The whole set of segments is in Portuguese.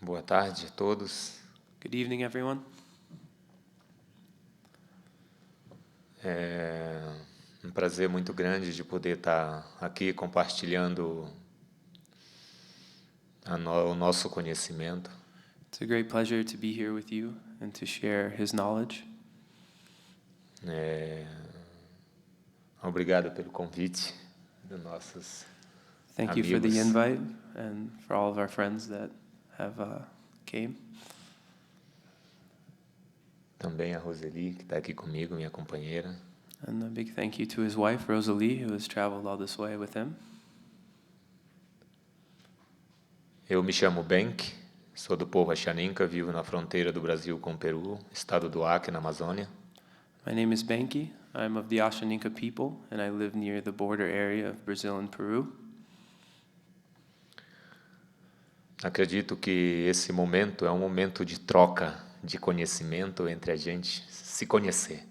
Boa tarde a todos. Good evening, everyone. É um prazer muito grande de poder estar aqui compartilhando o nosso conhecimento. It's a great pleasure to be here with you and to share his knowledge. Obrigado pelo convite dos nossos Thank you for the invite and for all of our friends that have came. Também a Roseli, que está aqui comigo, minha companheira. And a big thank you to his wife, Rosalie, who has traveled all this way with him. Eu me chamo Benki, sou do povo Axaninca, vivo na fronteira do Brasil com o Peru, estado do Acre, na Amazônia. My name is Benki. I'm of the Ashaninka people, and I live near the border area of Brazil and Peru. Acredito que esse momento é um momento de troca de conhecimento entre a gente se conhecer.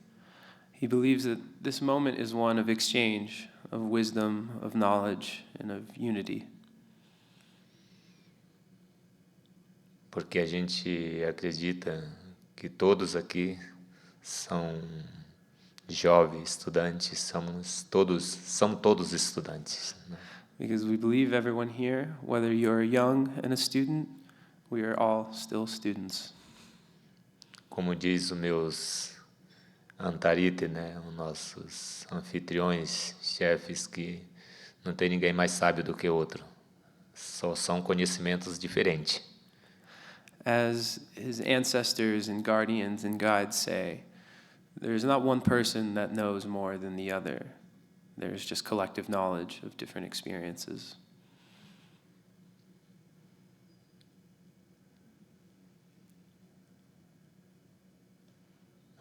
He believes that this moment is one of exchange, of wisdom, of knowledge, and of unity. Porque a gente acredita que todos aqui são jovens, estudantes, são todos estudantes, né? Because we believe everyone here, whether you're young and a student, we are all still students. Como diz os meus antarite, né, os nossos anfitriões, chefes, que não tem ninguém mais sábio do que outro. Só são conhecimentos diferentes. As his ancestors and guardians and guides say, there's not one person that knows more than the other. There's just collective knowledge of different experiences.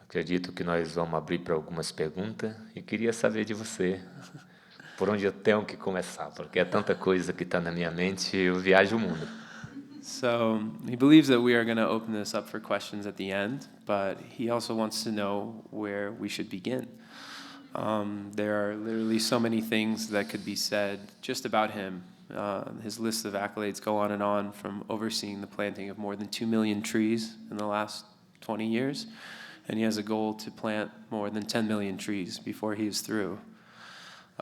Acredito que nós vamos abrir para algumas perguntas e queria saber de você por onde eu tenho que começar, porque é tanta coisa que está na minha mente, eu viajo o mundo. So he believes that we are going to open this up for questions at the end, but he also wants to know where we should begin. There are literally so many things that could be said just about him. His list of accolades go on, from overseeing the planting of more than 2 million trees in the last 20 years, and he has a goal to plant more than 10 million trees before he is through.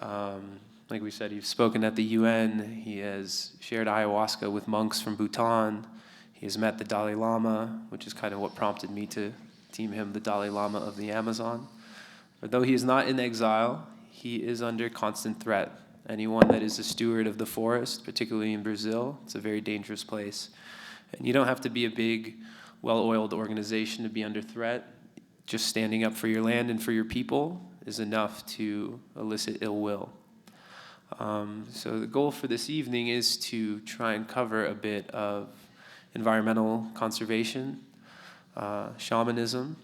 Like we said, he's spoken at the UN, he has shared ayahuasca with monks from Bhutan, he has met the Dalai Lama, which is kind of what prompted me to deem him the Dalai Lama of the Amazon. But though he is not in exile, he is under constant threat. Anyone that is a steward of the forest, particularly in Brazil, it's a very dangerous place. And you don't have to be a big, well-oiled organization to be under threat. Just standing up for your land and for your people is enough to elicit ill will. So the goal for this evening is to try and cover a bit of environmental conservation, shamanism,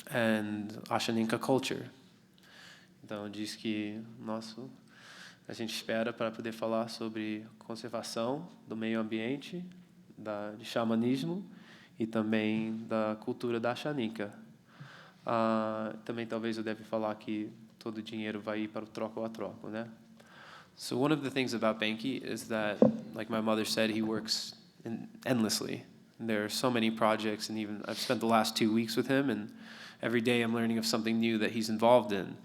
and Ashaninka culture. Então diz que a gente espera para poder falar sobre conservação do meio ambiente, de xamanismo e também da cultura da Ashaninka. Também talvez eu deve falar que todo o dinheiro vai ir para o troco a troco, né? So one of the things about Benki is that, like my mother said, he works endlessly. There are so many projects, and even I've spent the last 2 weeks with him, and every day I'm learning of something new that he's involved in.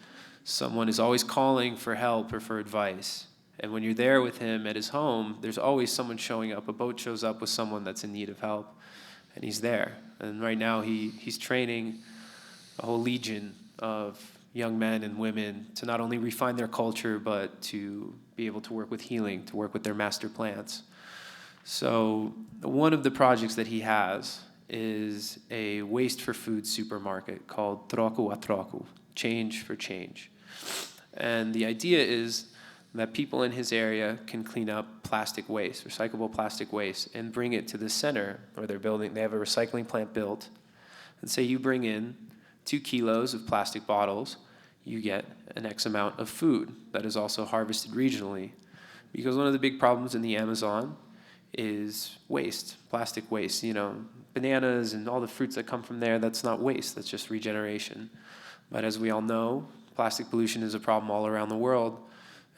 Someone is always calling for help or for advice. And when you're there with him at his home, there's always someone showing up. A boat shows up with someone that's in need of help, and he's there. And right now he's training a whole legion of young men and women to not only refine their culture, but to be able to work with healing, to work with their master plants. So one of the projects that he has is a waste for food supermarket called Troco a Troco, change for change. And the idea is that people in his area can clean up plastic waste, recyclable plastic waste, and bring it to the center where they have a recycling plant built. And say you bring in 2 kilos of plastic bottles, you get an X amount of food that is also harvested regionally. Because one of the big problems in the Amazon is waste, plastic waste. You know, bananas and all the fruits that come from there, that's not waste, that's just regeneration. But as we all know, plastic pollution is a problem all around the world.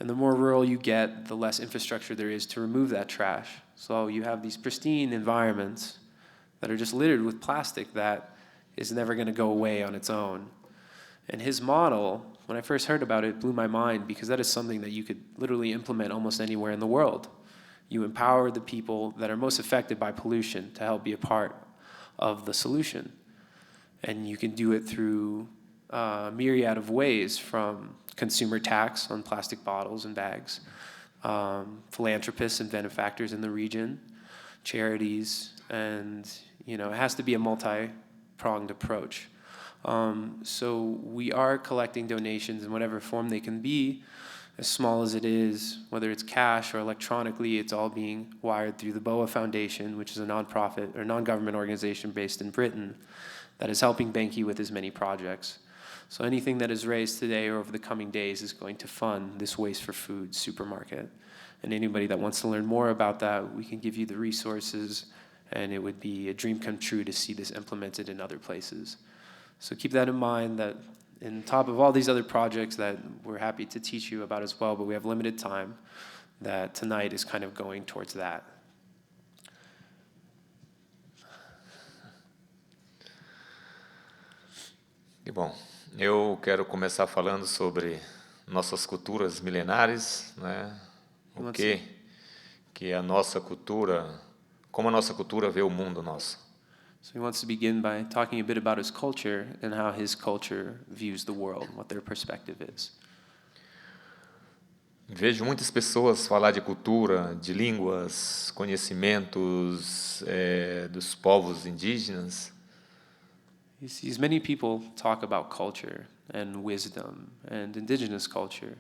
And the more rural you get, the less infrastructure there is to remove that trash. So you have these pristine environments that are just littered with plastic that is never going to go away on its own. And his model, when I first heard about it, blew my mind, because that is something that you could literally implement almost anywhere in the world. You empower the people that are most affected by pollution to help be a part of the solution. And you can do it through a myriad of ways, from consumer tax on plastic bottles and bags, philanthropists and benefactors in the region, charities, and it has to be a multi-pronged approach. So we are collecting donations in whatever form they can be, as small as it is, whether it's cash or electronically. It's all being wired through the BOA Foundation, which is a nonprofit or non-government organization based in Britain that is helping Benki with his many projects. So anything that is raised today or over the coming days is going to fund this Waste for Food supermarket. And anybody that wants to learn more about that, we can give you the resources, and it would be a dream come true to see this implemented in other places. So keep that in mind, that on top of all these other projects that we're happy to teach you about as well, but we have limited time, that tonight is kind of going towards that. E bom, eu quero começar falando sobre nossas culturas milenares, né? O que a nossa cultura, como a nossa cultura vê o mundo nosso. So he wants to begin by talking a bit about his culture and how his culture views the world, what their perspective is. Vejo muitas pessoas falar de cultura, de línguas, conhecimentos dos povos indígenas. He sees many people talk about culture and wisdom and indigenous culture.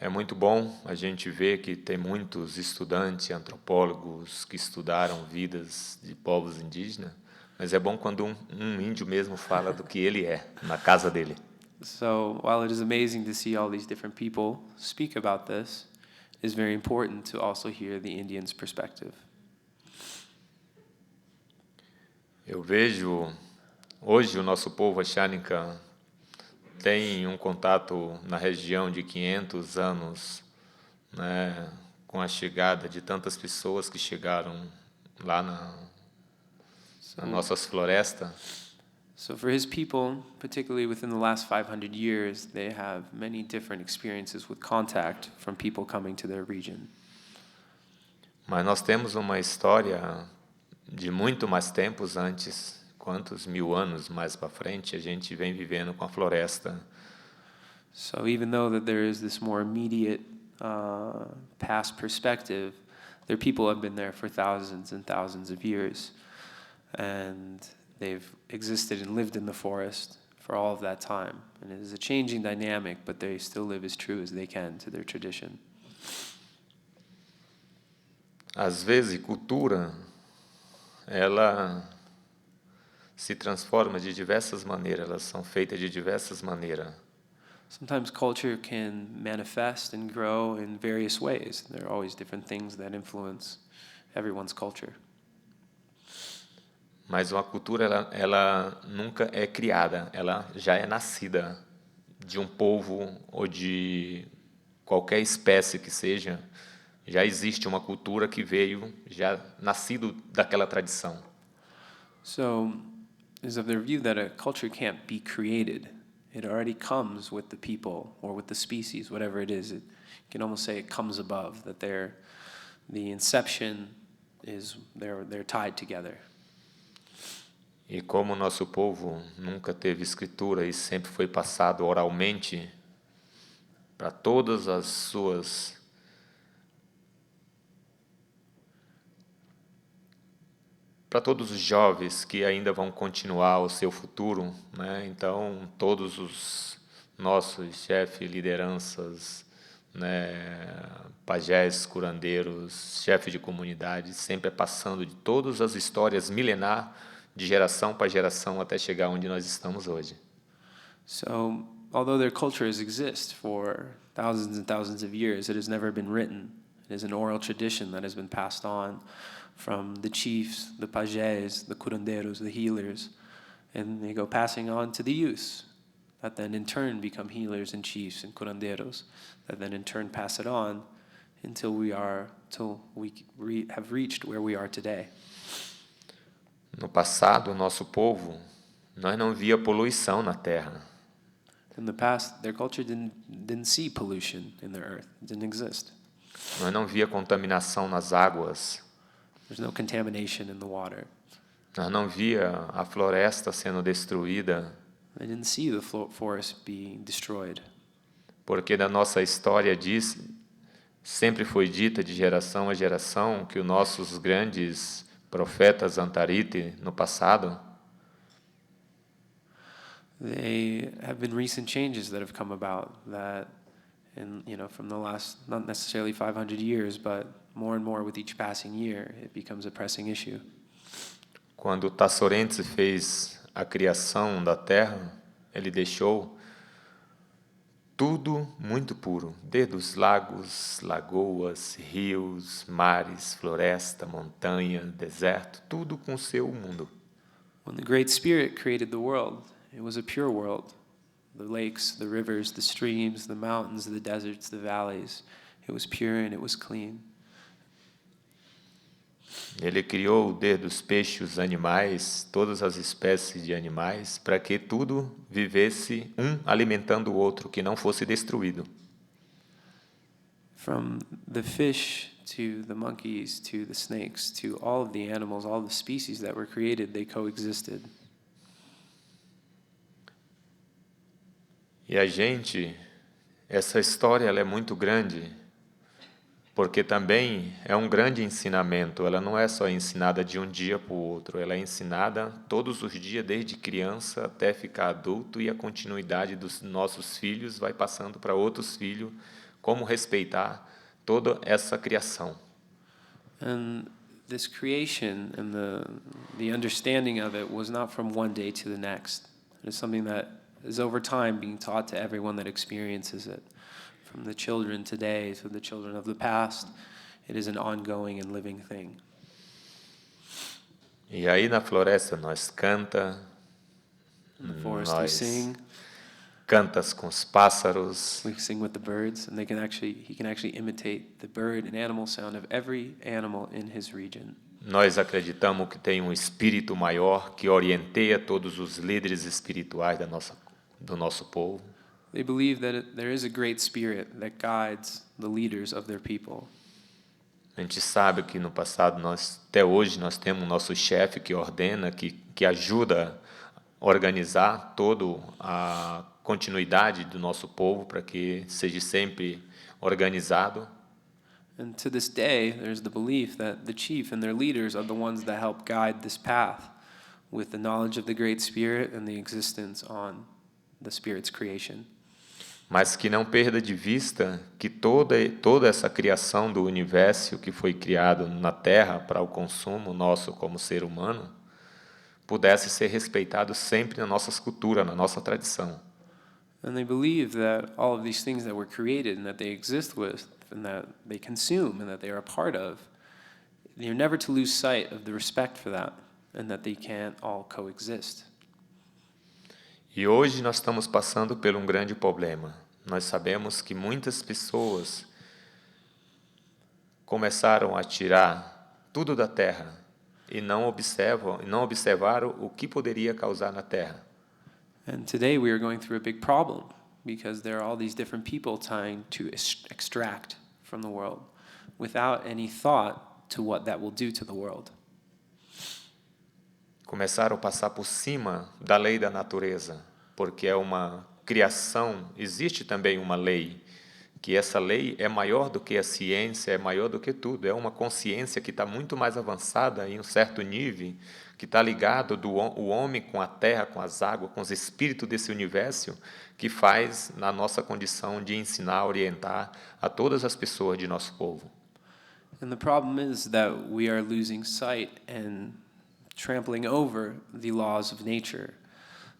É muito bom a gente ver que tem muitos estudantes, antropólogos que estudaram vidas de povos indígenas, mas é bom quando um índio mesmo fala do que ele é, na casa dele. So while it is amazing to see all these different people speak about this, it is very important to also hear the Indian's perspective. Eu vejo hoje o nosso povo Axánica tem um contato na região de 500 anos, né, com a chegada de tantas pessoas que chegaram lá nas nossas florestas. So for his people, particularly within the last 500 years, they have many different experiences with contact from people coming to their region. Mas nós temos uma história de muito mais tempos antes. Quantos mil anos mais para frente a gente vem vivendo com a floresta. So even though that there is this more immediate past perspective, their people have been there for thousands and thousands of years, and they've existed and lived in the forest for all of that time. And it is a changing dynamic, but they still live as true as they can to their tradition. Às vezes, cultura, ela se transforma de diversas maneiras, elas são feitas de diversas maneiras. Sometimes culture can manifest and grow in various ways. There are always different things that influence everyone's culture. Mas uma cultura, ela nunca é criada, ela já é nascida de um povo ou de qualquer espécie que seja. Já existe uma cultura que veio, já nascido daquela tradição. So, is of their view that a culture can't be created. It already comes with the people or with the species, whatever it is. You can almost say it comes above, that the inception is, they're tied together. E como o nosso povo nunca teve escritura e sempre foi passado oralmente para todas as suas para todos os jovens que ainda vão continuar o seu futuro, né? Então todos os nossos chefes, lideranças, né, pajés, curandeiros, chefes de comunidade, sempre passando de todas as histórias milenar, de geração para geração, até chegar onde nós estamos hoje. So, although their cultures exist for thousands and thousands of years, it has never been written. It is an oral tradition that has been passed on from the chiefs, the pajés, the curandeiros, the healers, and they go passing on to the youth. that then in turn become healers and chiefs and curandeiros, that then in turn pass it on until we have reached where we are today. No passado, o nosso povo, nós não via poluição na terra. In the past, their culture didn't see pollution in their earth. It didn't exist. Nós não via contaminação nas águas. There's no contamination in the water. Nós não via a floresta sendo destruída. They didn't see the forest being destroyed. Porque na nossa história sempre foi dita de geração a geração que os nossos grandes profetas Antarite no passado, They have been recent changes that have come about that, from the last, not necessarily 500 years, but more and more with each passing year, it becomes a pressing issue. quando Tassorense fez a criação da terra, ele deixou tudo muito puro, desde os lagos, lagoas, rios, mares, floresta, montanha, deserto, tudo com seu mundo. When the Great Spirit created the world, it was a pure world. The lakes, the rivers, the streams, the mountains, the deserts, the valleys. It was pure and it was clean. Ele criou desde os peixes, os animais, todas as espécies de animais, para que tudo vivesse alimentando o outro, que não fosse destruído. From the fish to the monkeys to the snakes to all of the animals, all the species that were created, they coexisted. E essa história ela é muito grande, porque também é um grande ensinamento. Ela não é só ensinada de um dia para o outro, ela é ensinada todos os dias, desde criança até ficar adulto, e a continuidade dos nossos filhos vai passando para outros filhos, como respeitar toda essa criação. And this creation and the understanding of it was not from one day to the next. It is something that is over time being taught to everyone that experiences it. From the children today to the children of the past, it is an ongoing and living thing. E aí na floresta nós canta, In the forest we sing. Cantas com os pássaros. We sing with the birds, and he can actually imitate the bird and animal sound of every animal in his region. Nós acreditamos que tem um espírito maior que orienteia todos os líderes espirituais do nosso povo. They believe that there is a great spirit that guides the leaders of their people. A gente sabe que no passado, até hoje, nós temos o nosso chefe que ordena, que ajuda a organizar toda a continuidade do nosso povo para que seja sempre organizado. And to this day, there's the belief that the chief and their leaders are the ones that help guide this path with the knowledge of the Great Spirit and the existence on the Spirit's creation. Mas que não perda de vista que toda essa criação do universo que foi criado na Terra para o consumo nosso como ser humano pudesse ser respeitado sempre na nossa cultura, na nossa tradição. And they believe that all of these things that were created and that they exist with and that they consume and that they are a part of, you're never to lose sight of the respect for that and that they can't all coexist. E hoje nós estamos passando por um grande problema. Nós sabemos que muitas pessoas começaram a tirar tudo da terra e não observaram o que poderia causar na terra. And today we are going through a big problem because there are all these different people trying to extract from the world without any thought to what that will do to the world. Começaram a passar por cima da lei da natureza, porque é uma criação, existe também uma lei, que essa lei é maior do que a ciência, é maior do que tudo, é uma consciência que está muito mais avançada em um certo nível, que está ligado o homem com a terra, com as águas, com os espíritos desse universo, que faz na nossa condição de ensinar, orientar a todas as pessoas de nosso povo. And the problem is that we are losing sight and trampling over the laws of nature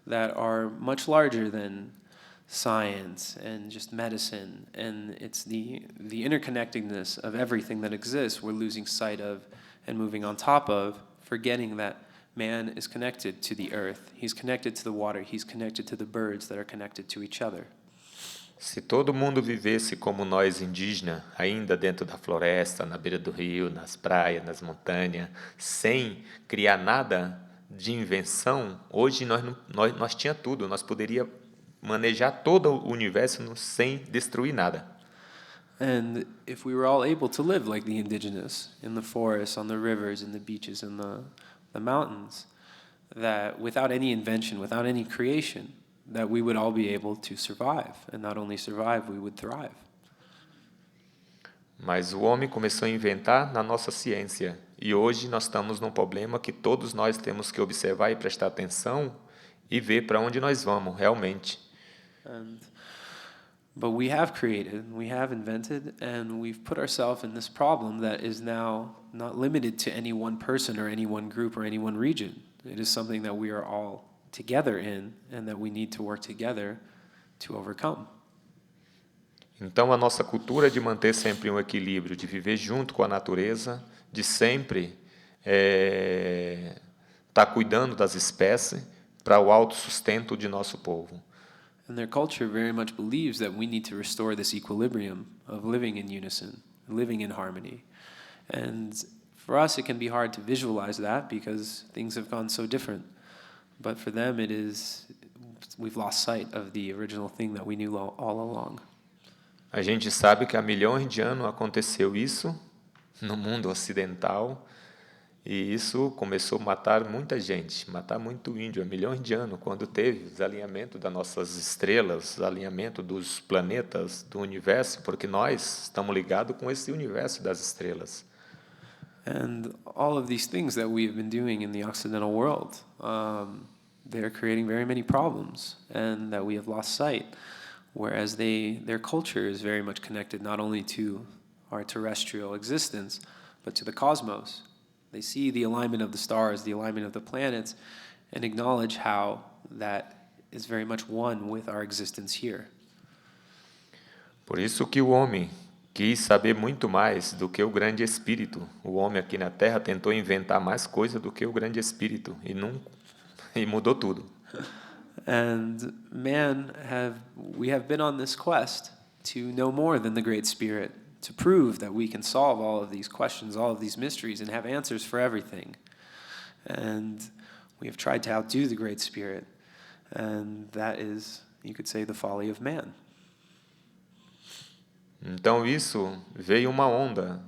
that are much larger than science and just medicine, and it's the interconnectedness of everything that exists we're losing sight of and moving on top of, forgetting that man is connected to the earth. He's connected to the water. He's connected to the birds that are connected to each other. Se todo mundo vivesse como nós indígenas, ainda dentro da floresta, na beira do rio, nas praias, nas montanhas, sem criar nada de invenção, hoje nós tinha tudo, nós poderia manejar todo o universo sem destruir nada. And if we were all able to live like the indigenous, in the forests, on the rivers, in the beaches, in the mountains, that without any invention, without any creation, that we would all be able to survive. And not only survive, we would thrive. Mas o homem começou a inventar na nossa ciência. E hoje nós estamos num problema que todos nós temos que observar e prestar atenção e ver para onde nós vamos realmente. But we have created, we have invented, and we've put ourselves in this problem that is now not limited to any one person or any one group or any one region. It is something that we are all together in and that we need to work together to overcome. Então a nossa cultura é de manter sempre um equilíbrio, de viver junto com a natureza, de sempre estar cuidando das espécies para o autossustento de nosso povo. And their culture very much believes that we need to restore this equilibrium of living in unison, living in harmony. And for us, it can be hard to visualize that because things have gone so different. But for them, we've lost sight of the original thing that we knew all along. A gente sabe que há milhões de anos aconteceu isso no mundo ocidental e isso começou a matar muita gente, matar muito índio há milhões de anos, quando teve o desalinhamento das nossas estrelas, o alinhamento dos planetas, do universo, porque nós estamos ligados com esse universo das estrelas. And all of these things that we've been doing in the Occidental world, they're creating very many problems and that we have lost sight. Whereas their culture is very much connected not only to our terrestrial existence, but to the cosmos. They see the alignment of the stars, the alignment of the planets, and acknowledge how that is very much one with our existence here. Por isso que o homem quis saber muito mais do que o grande espírito. O homem aqui na Terra tentou inventar mais coisa do que o grande espírito e mudou tudo. And we have been on this quest to know more than the Great Spirit, to prove that we can solve all of these questions, all of these mysteries, and have answers for everything. And we have tried to outdo the Great Spirit, and that is, you could say, the folly of man. Então isso veio uma onda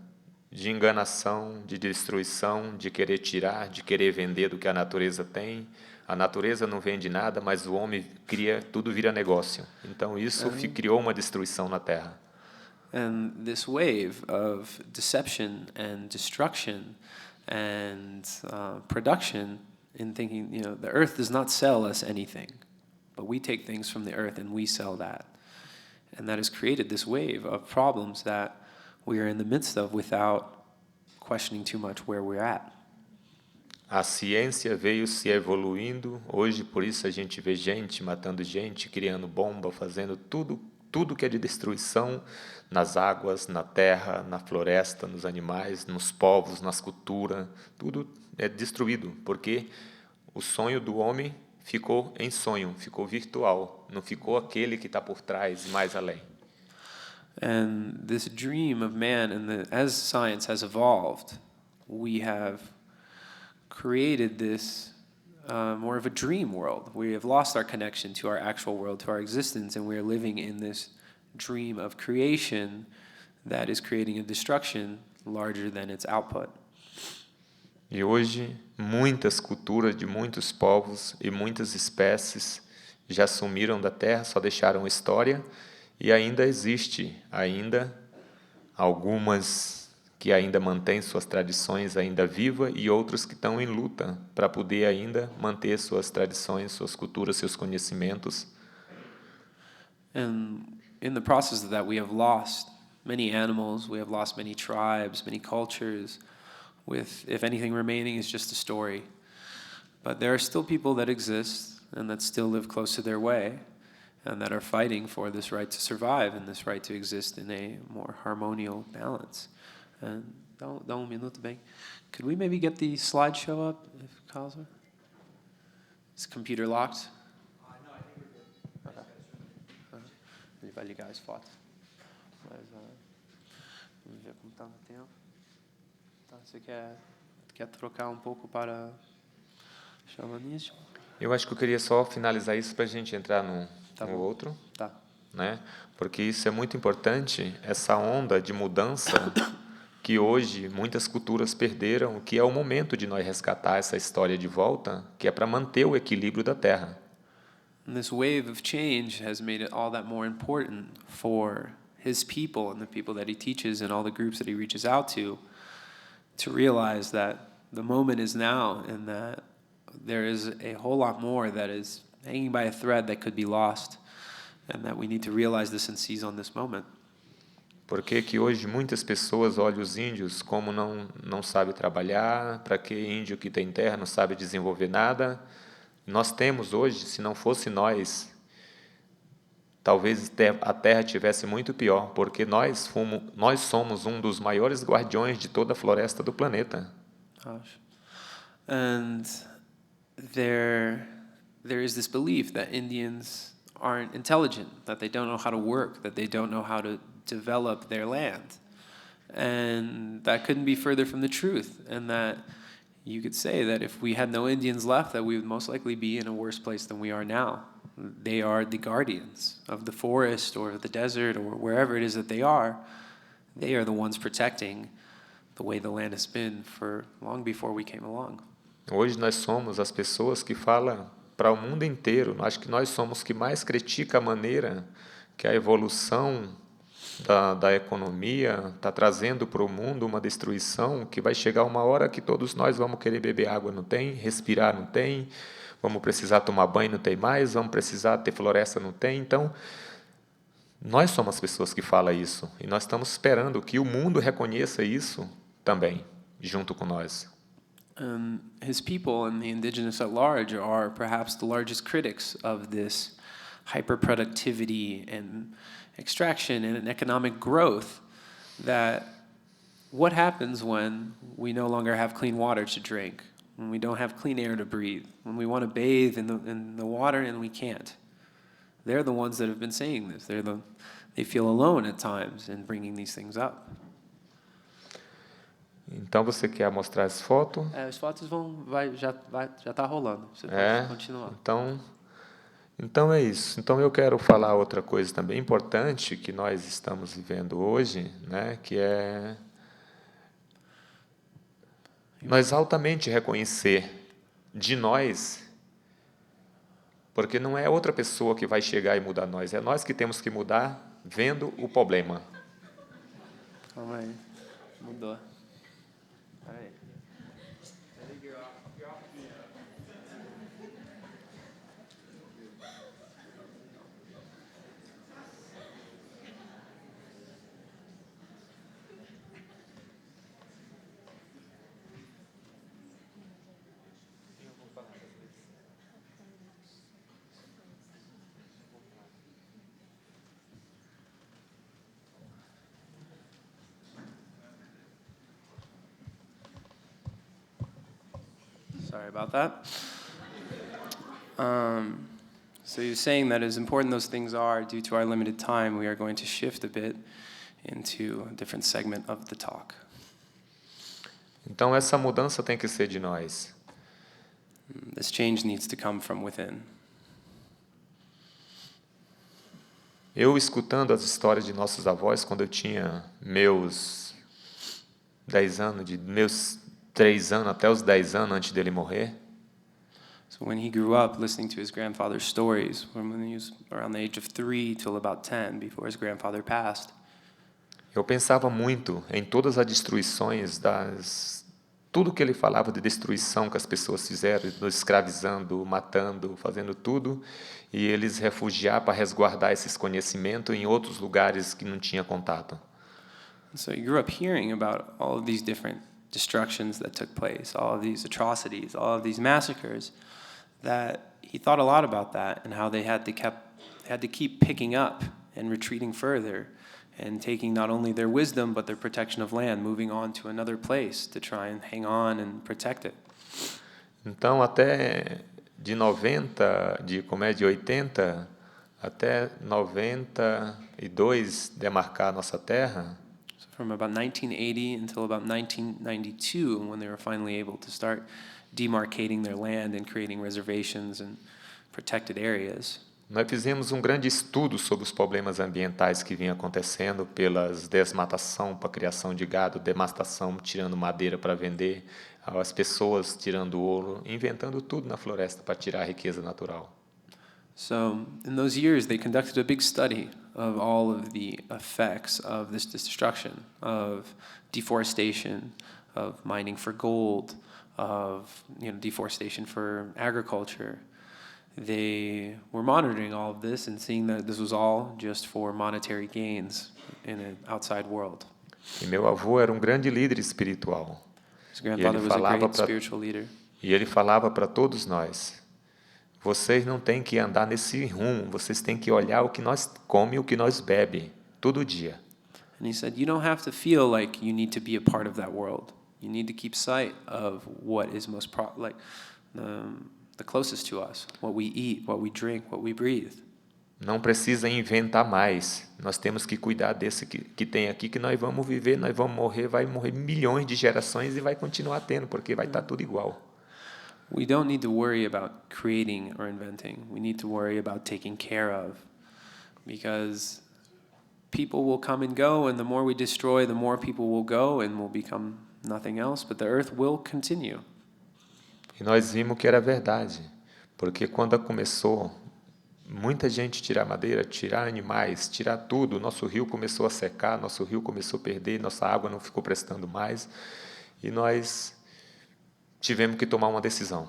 de enganação, de destruição, de querer tirar, de querer vender do que a natureza tem. A natureza não vende nada, mas o homem cria, tudo vira negócio. Então isso criou uma destruição na Terra. And this wave of deception and destruction and production in thinking, the earth does not sell us anything, but we take things from the earth and we sell that. And that has created this wave of problems that we are in the midst of without questioning too much where we're at. A ciência veio se evoluindo. Hoje, por isso, a gente vê gente matando gente, criando bomba, fazendo tudo que é de destruição nas águas, na terra, na floresta, nos animais, nos povos, nas culturas. Tudo é destruído, porque o sonho do homem ficou em sonho, ficou virtual, não ficou aquele que está por trás, mais além. And this dream of man, as science has evolved, we have created this more of a dream world. We have lost our connection to our actual world, to our existence, and we are living in this dream of creation that is creating a destruction larger than its output. E hoje, muitas culturas de muitos povos e muitas espécies já sumiram da Terra, só deixaram história, e ainda existe algumas que ainda mantêm suas tradições ainda vivas e outros que estão em luta para poder ainda manter suas tradições, suas culturas, seus conhecimentos. And in the process of that, we have lost many animals, we have lost many tribes, many cultures, with, if anything remaining, is just a story. But there are still people that exist and that still live close to their way and that are fighting for this right to survive and this right to exist in a more harmonious balance. And dá minuto, bem. Could we maybe get the slideshow up, if Kaiser? Is the computer locked? No, I think we're good. Okay. Ele vai ligar as fotos. Mas, vamos ver como está no tempo. Tá, você quer trocar um pouco para xamanismo? Eu acho que eu queria só finalizar isso para a gente entrar no bom. outro, Tá. né? Porque isso é muito importante, essa onda de mudança que hoje muitas culturas perderam, que é o momento de nós resgatar essa história de volta, que é para manter o equilíbrio da Terra. And this wave of change has made it all that more important for his people and the people that he teaches and all the groups that he reaches out to realize that the moment is now and that there is a whole lot more that is hanging by a thread that could be lost and that we need to realize this and seize on this moment. Porque que hoje muitas pessoas olham os índios como não sabe trabalhar, para que índio que tem terra não sabe desenvolver nada. Nós temos hoje, se não fosse nós, talvez a terra tivesse muito pior, porque nós somos um dos maiores guardiões de toda a floresta do planeta. Gosh. And there is this belief that Indians aren't intelligent, that they don't know how to work, that they don't know how to develop their land. And that couldn't be further from the truth. And that you could say that if we had no Indians left, that we would most likely be in a worse place than we are now. They are the guardians of the forest or the desert or wherever it is that they are. They are the ones protecting the way the land has been for long before we came along. Hoje nós somos as pessoas que falam para o mundo inteiro. Acho que nós somos os que mais critica a maneira que a evolução da economia está trazendo para o mundo uma destruição que vai chegar uma hora que todos nós vamos querer beber água, não tem, respirar não tem, vamos precisar tomar banho, não tem mais, vamos precisar ter floresta, não tem. Então, nós somos as pessoas que falam isso e nós estamos esperando que o mundo reconheça isso também, junto com nós. His people and the indigenous at large are perhaps the largest critics of this hyperproductivity and extraction and economic growth. That what happens when we no longer have clean water to drink, when we don't have clean air to breathe, when we want to bathe in the water and we can't? They're the ones that have been saying this. They feel alone at times in bringing these things up. Então você quer mostrar as fotos? As fotos já tá rolando. Você pode continuar. Então é isso. Então eu quero falar outra coisa também importante que nós estamos vivendo hoje, né, que é nós altamente reconhecer de nós, porque não é outra pessoa que vai chegar e mudar nós, é nós que temos que mudar vendo o problema. Calma aí. Mudou. Peraí. Sorry about that. So you're saying that as important those things are, due to our limited time, we are going to shift a bit into a different segment of the talk. Então essa mudança tem que ser de nós. This change needs to come from within. Eu escutando as histórias de nossos avós quando eu tinha meus 10 anos, de meus 3 anos até os 10 anos antes dele morrer. So when he grew up, listening to his grandfather's stories, when he was around the age of 3 till about 10, before his grandfather passed, eu pensava muito em todas as destruições, tudo que ele falava de destruição que as pessoas fizeram, nos escravizando, matando, fazendo tudo, e eles refugiar para resguardar esses conhecimentos em outros lugares que não tinha contato. So he grew up hearing about all of these different destructions that took place, all of these atrocities, all of these massacres, that he thought a lot about that and how they had to keep picking up and retreating further and taking not only their wisdom but their protection of land, moving on to another place to try and hang on and protect it. Então, até de 80 até 92 demarcar nossa terra. So from about 1980 until about 1992, when they were finally able to start demarcating their land and creating reservations and protected areas. Nós fizemos um grande estudo sobre os problemas ambientais que vinham acontecendo pelas desmatação para a criação de gado, devastação, tirando madeira para vender, as pessoas tirando ouro, inventando tudo na floresta para tirar a riqueza natural. So in those years, they conducted a big study of all of the effects of this destruction, of deforestation, of mining for gold, of deforestation for agriculture. They were monitoring all of this and seeing that this was all just for monetary gains in an outside world. E meu avô era um grande líder espiritual. His grandfather was a great spiritual leader. E ele falava para todos nós: vocês não têm que andar nesse rumo, vocês têm que olhar o que nós come e o que nós bebe todo dia. And he said, you don't have to feel like you need to be a part of that world. You need to keep sight of what is most the closest to us, what we eat, what we drink, what we breathe. Não precisa inventar mais. Nós temos que cuidar desse que tem aqui, que nós vamos viver, nós vamos morrer, vai morrer milhões de gerações e vai continuar tendo, porque vai estar tudo igual. We don't need to worry about creating or inventing. We need to worry about taking care of, because people will come and go, and the more we destroy, the more people will go and will become nothing else, but the earth will continue. E nós vimos que era verdade, porque quando começou muita gente tirar madeira, tirar animais, tirar tudo, nosso rio começou a secar, nosso rio começou a perder, nossa água não ficou prestando mais, e nós tivemos que tomar uma decisão.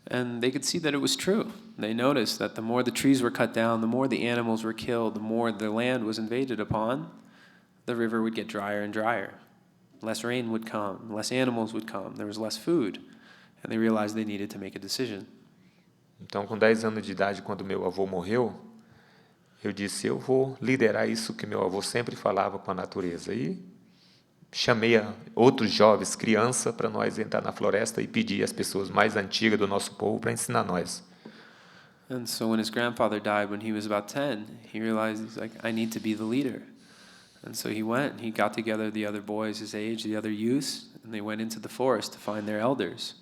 And they could see that it was true. They noticed that the more the trees were cut down, the more the animals were killed, the more the land was invaded upon, the river would get drier and drier. Less rain would come, less animals would come, there was less food, and they realized they needed to make a decision. Então, com 10 anos de idade, quando meu avô morreu, eu disse, eu vou liderar isso que meu avô sempre falava com a natureza. E chamei outros jovens, criança, para nós entrar na floresta e pedir às pessoas mais antigas do nosso povo para ensinar nós. And so when his grandfather died when he was about 10, he realized, he's like, I need to be the leader. And so he went, he got together the other boys his age, the other youths, and they went into the forest to find their elders.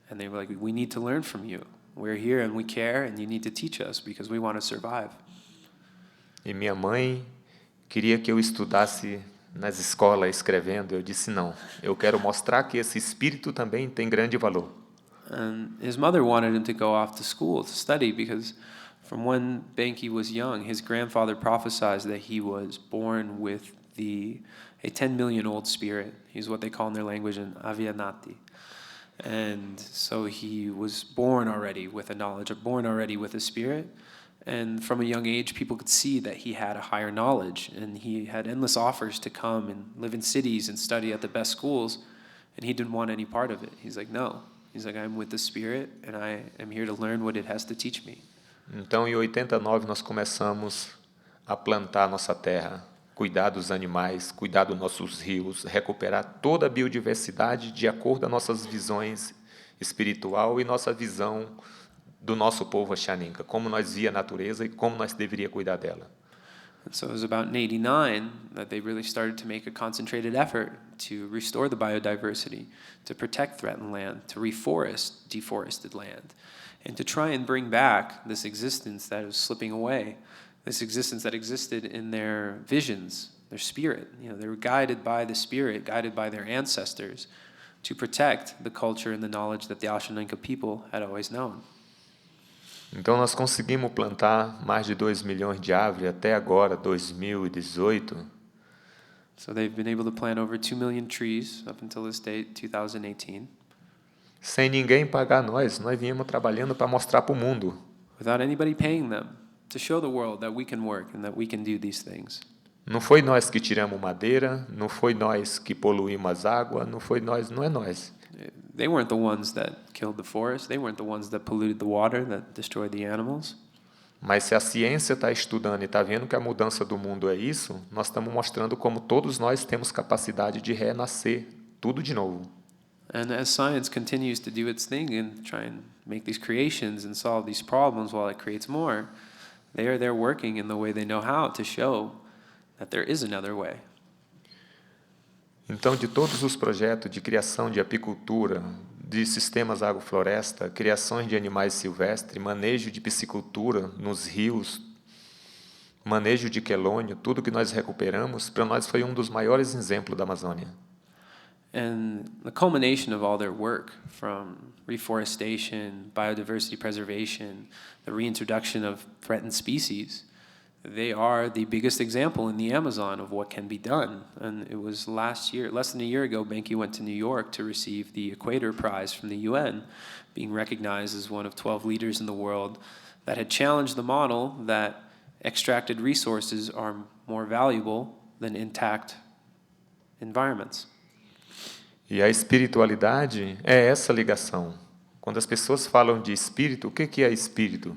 And they were like, we need to learn from you. We're here and we care, and you need to teach us because we want to survive. E minha mãe queria que eu estudasse nas escolas escrevendo. Eu disse não. Eu quero mostrar que esse espírito também tem grande valor. And his mother wanted him to go off to school to study because from when Benki was young, his grandfather prophesied that he was born with a 10 million old spirit. He's what they call in their language an avianati. And so he was born already with a knowledge, or born already with a spirit. And from a young age, people could see that he had a higher knowledge, and he had endless offers to come and live in cities and study at the best schools, and he didn't want any part of it. He's like, no. He's like, I'm with the spirit, and I am here to learn what it has to teach me. Então, em 89, nós começamos a plantar nossa terra, cuidar dos animais, cuidar dos nossos rios, recuperar toda a biodiversidade de acordo com as nossas visões espiritual e nossa visão do nosso povo Xaninka, como nós via a natureza e como nós deveria cuidar dela. And so it was about in 89 that they really started to make a concentrated effort to restore the biodiversity, to protect threatened land, to reforest deforested land, and to try and bring back this existence that was slipping away, this existence that existed in their visions, their spirit. They were guided by the spirit, guided by their ancestors, to protect the culture and the knowledge that the Ashaninka people had always known. Então nós conseguimos plantar mais de 2 milhões de árvores até agora, 2018. So they've been able to plant over 2 million trees up until this date, 2018. Sem ninguém pagar nós viemos trabalhando para mostrar para o mundo. Without anybody paying them, to show the world that we can work and that we can do these things. Não foi nós que tiramos madeira, não foi nós que poluímos as águas, não é nós. They weren't the ones that killed the forest. They weren't the ones that polluted the water, that destroyed the animals. Mas se a ciência está estudando e está vendo que a mudança do mundo é isso, nós estamos mostrando como todos nós temos capacidade de renascer tudo de novo. And as science continues to do its thing and try and make these creations and solve these problems while it creates more, they are there working in the way they know how to show that there is another way. Então, de todos os projetos de criação de apicultura, de sistemas agrofloresta, criações de animais silvestres, manejo de piscicultura nos rios, manejo de quelônio, tudo que nós recuperamos, para nós foi um dos maiores exemplos da Amazônia. And the culmination of all their work, from reforestation, biodiversity preservation, the reintroduction of threatened species, they are the biggest example in the Amazon of what can be done. And it was last year, less than a year ago, Benki went to New York to receive the Equator Prize from the UN, being recognized as one of 12 leaders in the world that had challenged the model that extracted resources are more valuable than intact environments. E a espiritualidade é essa ligação. Quando as pessoas falam de espírito, o que é espírito?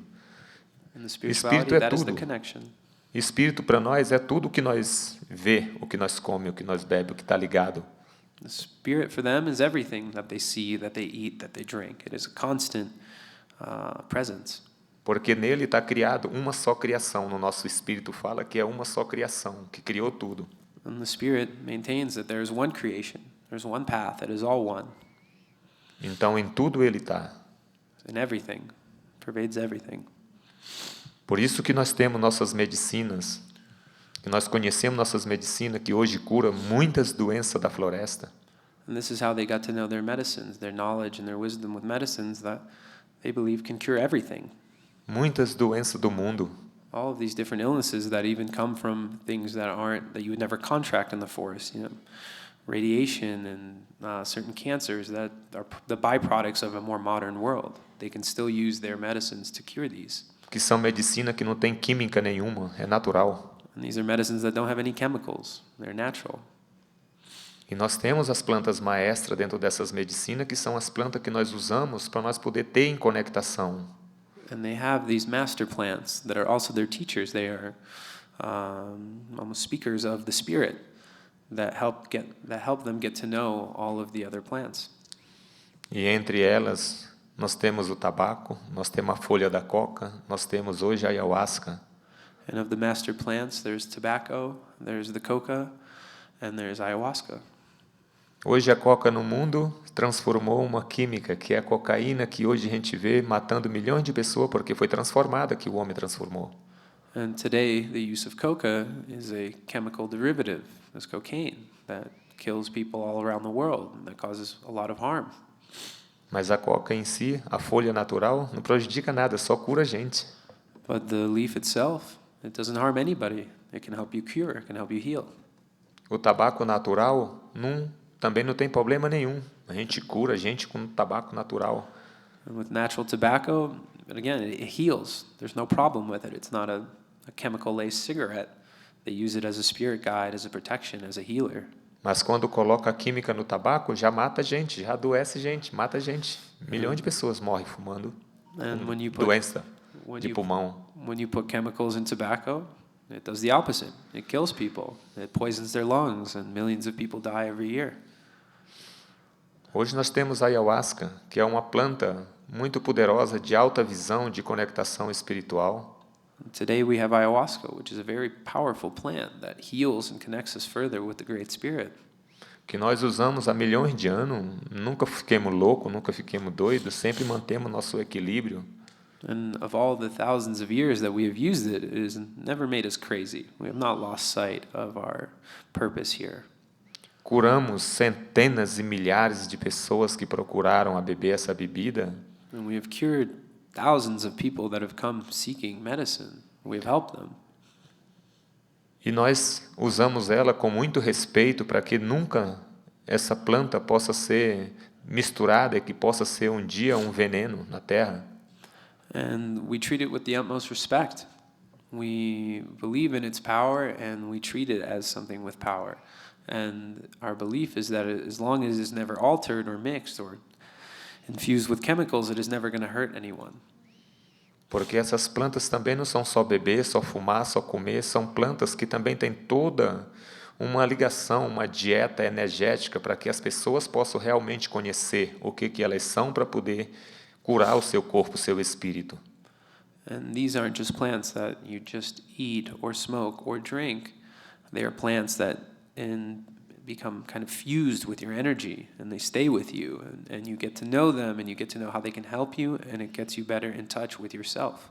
Espírito é tudo. Espírito para nós é tudo o que nós vê, o que nós come, o que nós bebe, o que está ligado. The spirit for them is everything that they see, that they eat, that they drink. It is a constant presence. Porque nele está criado uma só criação. No nosso espírito fala que é uma só criação, que criou tudo. And the spirit maintains that there is one creation. There's one path that is all one. Então em tudo ele está. In everything, pervades everything. Por isso que nós temos nossas medicinas, que nós conhecemos nossas medicinas que hoje cura muitas doenças da floresta. And this is how they got to know their medicines, their knowledge and their wisdom with medicines that they believe can cure everything. Muitas doenças do mundo. All of these different illnesses that even come from things that you would never contract in the forest, radiation and certain cancers that are the byproducts of a more modern world. They can still use their medicines to cure these. Que são medicina que não tem química nenhuma, é natural. And these are medicines that don't have any chemicals. They're natural. E nós temos as plantas maestras dentro dessas medicinas, que são as plantas que nós usamos para nós poder ter em conectação. And they have these master plants that are also their teachers. They are almost speakers of the spirit that help them get to know all of the other plants. E entre elas nós temos o tabaco, nós temos a folha da coca, nós temos hoje a ayahuasca. And of the master plants, there's tobacco, there's the coca, and there's ayahuasca. Hoje a coca no mundo transformou uma química, que é a cocaína, que hoje a gente vê matando milhões de pessoas porque foi transformada, que o homem transformou. And today the use of coca is a chemical derivative, it's cocaine, that kills people all around the world, and that causes a lot of harm. Mas a coca em si, a folha natural, não prejudica nada, só cura a gente. But the leaf itself, it doesn't harm anybody. It can help you cure, it can help you heal. O tabaco natural também não tem problema nenhum. A gente cura a gente com tabaco natural. And with natural tobacco, but again, it heals. There's no problem with it. It's not a chemical-laced cigarette. They use it as a spirit guide, as a protection, as a healer. Mas quando coloca a química no tabaco, já mata a gente, já adoece gente, mata a gente. Milhões de pessoas morrem fumando doença de pulmão. When you put chemicals in tobacco, it does the opposite. It kills people. It poisons their lungs, and millions of people die every year. Hoje nós temos a ayahuasca, que é uma planta muito poderosa de alta visão, de conectação espiritual. Today we have ayahuasca, which is a very powerful plant that heals and connects us further with the Great Spirit. Que nós usamos há milhões de anos, nunca fiquemos loucos, nunca fiquemos doidos, sempre mantemos nosso equilíbrio. And of all the thousands of years that we have used it, it has never made us crazy. We have not lost sight of our purpose here. Curamos centenas e milhares de pessoas que procuraram a beber essa bebida. And we have cured thousands of people that have come seeking medicine. We have helped them. E nós usamos ela com muito respeito para que nunca essa planta possa ser misturada e que possa ser um dia um veneno na terra. And we treat it with the utmost respect. We believe in its power and we treat it as something with power. And our belief is that as long as it's never altered or mixed or infused with chemicals, it is never going to hurt anyone. Porque essas plantas também não são só beber, só fumar, só comer, são plantas que também têm toda uma ligação, uma dieta energética para que as pessoas possam realmente conhecer o que elas são para poder curar o seu corpo, o seu espírito. And these aren't just plants that you just eat or smoke or drink. They are plants that become kind of fused with your energy, and they stay with you, and you get to know them, and you get to know how they can help you, and it gets you better in touch with yourself.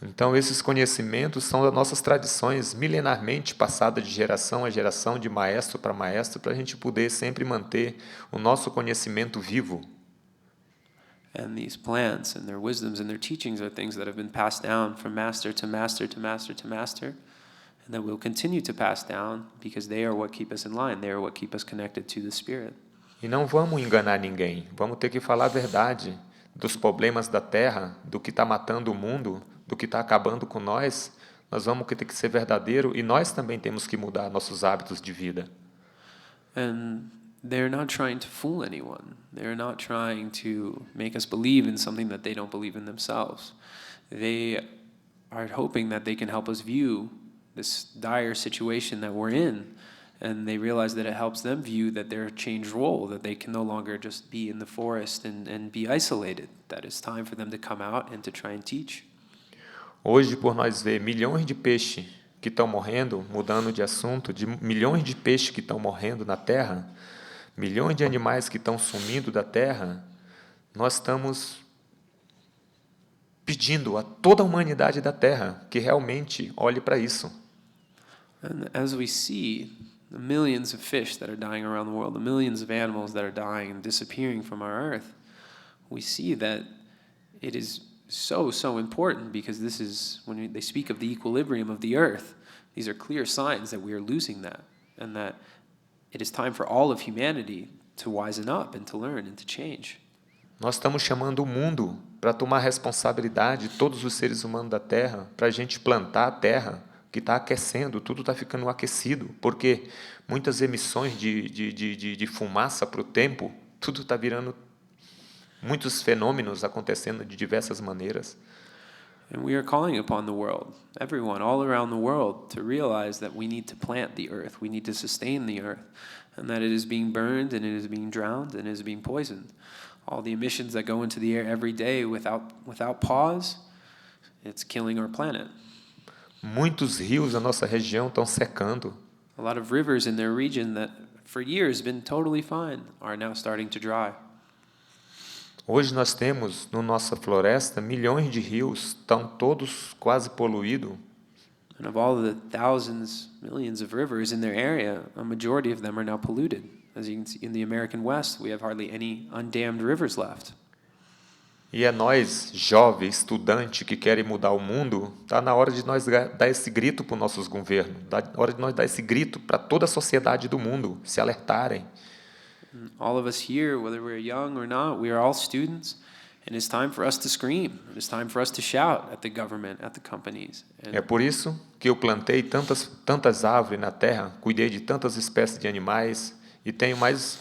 Então, esses conhecimentos são das nossas tradições milenarmente passadas de geração a geração, de maestro, para a gente poder sempre manter o nosso conhecimento vivo. And these plants and their wisdoms and their teachings are things that have been passed down from master to master to master to master, and that we'll continue to pass down because they are what keep us in line. They are what keep us connected to the Spirit. E não vamos enganar ninguém. Vamos ter que falar a verdade dos problemas da Terra, do que está matando o mundo, do que está acabando com nós. Nós vamos ter que ser verdadeiro e nós também temos que mudar nossos hábitos de vida. And they're not trying to fool anyone. They're not trying to make us believe in something that they don't believe in themselves. They are hoping that they can help us view this dire situation that we're in, and they realize that it helps them view that they're a changed role, that they can no longer just be in the forest and be isolated, that it's time for them to come out and to try and teach. Hoje, por nós ver milhões de peixes que estão morrendo, mudando de assunto, de milhões de peixes que estão morrendo na Terra, milhões de animais que estão sumindo da Terra, nós estamos pedindo a toda a humanidade da Terra que realmente olhe para isso. And as we see the millions of fish that are dying around the world, the millions of animals that are dying and disappearing from our earth, we see that it is so important, because this is, when they speak of the equilibrium of the earth, these are clear signs that we are losing that, and that it is time for all of humanity to wisen up and to learn and to change. Nós estamos chamando o mundo para tomar responsabilidade, todos os seres humanos da Terra, para a gente plantar a Terra, que está aquecendo, tudo está ficando aquecido, porque muitas emissões de fumaça para o tempo, tudo está virando, muitos fenômenos acontecendo de diversas maneiras. And we are calling upon the world, everyone all around the world, to realize that we need to plant the earth, we need to sustain the earth, and that it is being burned and it is being drowned and it is being poisoned. All the emissions that go into the air every day without pause, it's killing our planet. Muitos rios na nossa região estão secando. A lot of rivers in their region that for years been totally fine are now starting to dry. Hoje nós temos, na nossa floresta, milhões de rios, estão todos quase poluídos. And of all the thousands, millions of rivers in their area, a majority of them are now polluted. As you can see, in the American West, we have hardly any undammed rivers left. E é nós, jovens, estudantes, que querem mudar o mundo, está na hora de nós dar esse grito para os nossos governos, na hora de nós dar esse grito para toda a sociedade do mundo, se alertarem. All of us here, whether we're young or not, we are all students, and it's time for us to scream. It's time for us to shout at the government, at the companies. É por isso que eu plantei tantas árvores na terra, cuidei de tantas espécies de animais, e tenho mais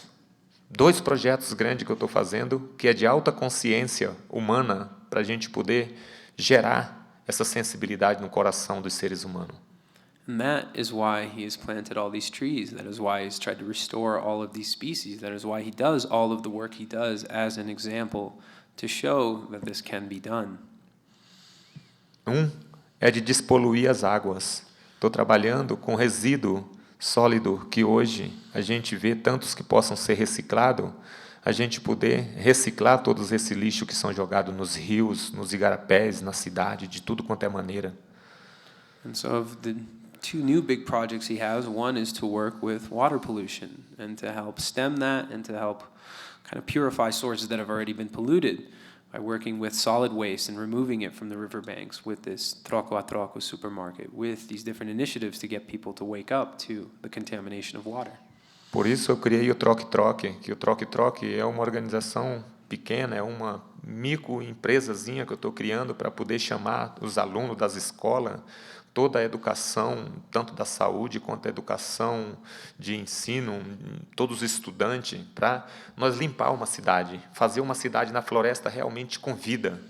2 projetos grandes que eu estou fazendo, que é de alta consciência humana, para a gente poder gerar essa sensibilidade no coração dos seres humanos. And that is why he has planted all these trees. That is why he's tried to restore all of these species. That is why he does all of the work he does as an example to show that this can be done. É de despoluir as águas. Estou trabalhando com resíduo sólido que hoje a gente vê tantos que possam ser reciclados, a gente poder reciclar todos esse lixo que são jogados nos rios, nos igarapés, na cidade, de tudo quanto é maneira. And so of the 2 new big projects he has, one is to work with water pollution and to help stem that and to help kind of purify sources that have already been polluted by working with solid waste and removing it from the riverbanks with this troco a troco supermarket, with these different initiatives to get people to wake up to the contamination of water. Por isso eu criei o Troque-Troque, que o Troque-Troque é uma organização pequena, é uma microempresazinha que eu estou criando para poder chamar os alunos das escolas, toda a educação, tanto da saúde quanto a educação de ensino, todos os estudantes, para nós limpar uma cidade, fazer uma cidade na floresta realmente com vida.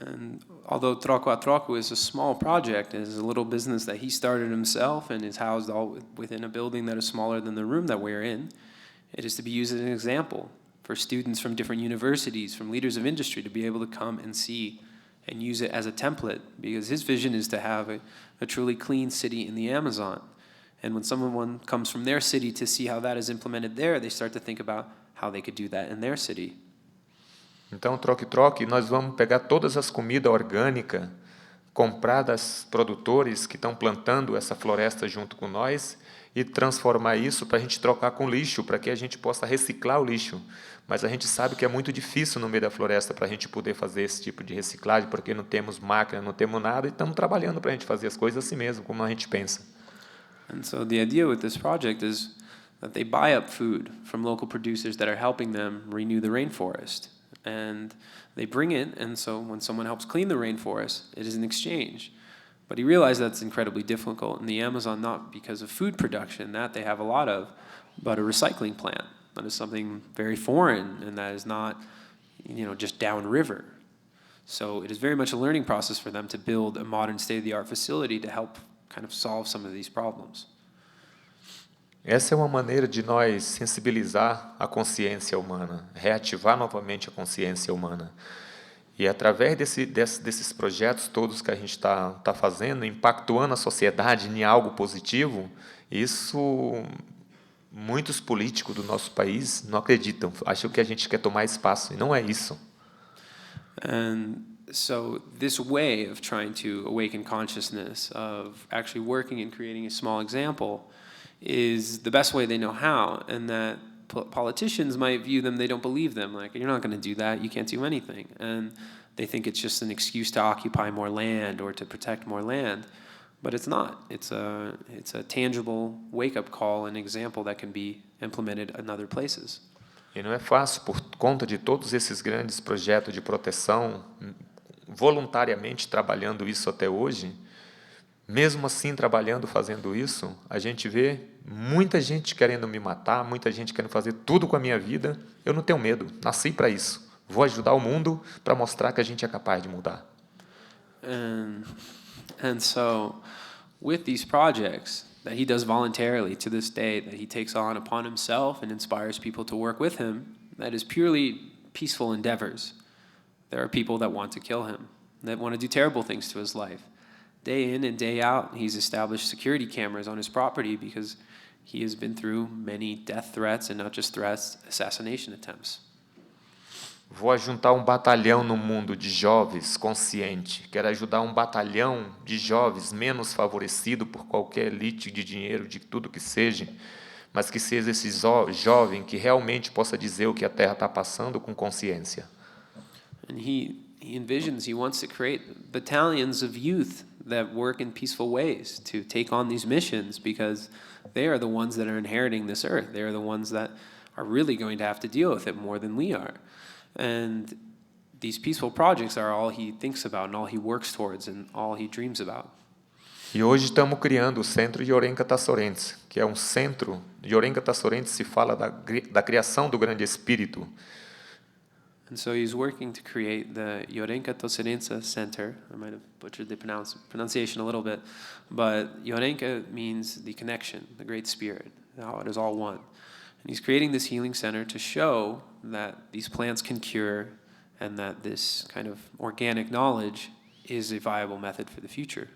And although Troco a Troco is a small project, it is a little business that he started himself and is housed all within a building that is smaller than the room that we're in, it is to be used as an example for students from different universities, from leaders of industry, to be able to come and see and use it as a template, because his vision is to have a truly clean city in the Amazon. And when someone comes from their city to see how that is implemented there, they start to think about how they could do that in their city. Então, troque-troque, nós vamos pegar todas as comidas orgânicas, comprar das produtores que estão plantando essa floresta junto com nós e transformar isso para a gente trocar com lixo, para que a gente possa reciclar o lixo. Mas a gente sabe que é muito difícil no meio da floresta para a gente poder fazer esse tipo de reciclagem, porque não temos máquina, não temos nada, e estamos trabalhando para a gente fazer as coisas assim mesmo, como a gente pensa. And so the idea with this project is that they buy up food from local producers that are helping them renew the rainforest. And they bring it, and so when someone helps clean the rainforest, it is an exchange. But he realized that's incredibly difficult in the Amazon, not because of food production, that they have a lot of, but a recycling plant. That is something very foreign, and that is not, just downriver. So it is very much a learning process for them to build a modern state-of-the-art facility to help kind of solve some of these problems. Essa é uma maneira de nós sensibilizar a consciência humana, reativar novamente a consciência humana. E através desses projetos todos que a gente está fazendo, impactuando a sociedade em algo positivo, isso muitos políticos do nosso país não acreditam, acham que a gente quer tomar espaço, e não é isso. And so this way of trying to awaken consciousness, of actually working and creating a small example, is the best way they know how, and that politicians might view them, they don't believe them, like, you're not going to do that, you can't do anything. And they think it's just an excuse to occupy more land or to protect more land. But it's not. It's a tangible wake-up call, an example that can be implemented in other places. E não é fácil, por conta de todos esses grandes projetos de proteção, voluntariamente trabalhando isso até hoje. Mesmo assim, trabalhando, fazendo isso, a gente vê muita gente querendo me matar, muita gente querendo fazer tudo com a minha vida. Eu não tenho medo, nasci para isso. Vou ajudar o mundo para mostrar que a gente é capaz de mudar. And so, with these projects that he does voluntarily to this day, that he takes on upon himself and inspires people to work with him, that is purely peaceful endeavors. There are people that want to kill him, that want to do terrible things to his life. Day in and day out, he's established security cameras on his property because he has been through many death threats, and not just threats, assassination attempts. Vou ajuntar um batalhão no mundo de jovens consciente. Quero ajudar um batalhão de jovens menos favorecido por qualquer elite de dinheiro, de tudo que seja, mas que seja esse jovem que realmente possa dizer o que a Terra está passando com consciência. And he envisions, he wants to create battalions of youth that work in peaceful ways to take on these missions, because they are the ones that are inheriting this earth. They are the ones that are really going to have to deal with it more than we are. And these peaceful projects are all he thinks about and all he works towards and all he dreams about. E hoje estamos criando o Centro Yorenka Tassorense, que é um centro. Yorenka Tassorense se fala da criação do grande espírito. And so he's working to create the Yorenka Tosserensa Center. I might have butchered the pronunciation a little bit, but Yorenka means the connection, the great spirit, how it is all one. And he's creating this healing center to show that these plants can cure, and that this kind of organic knowledge is a viable method for the future.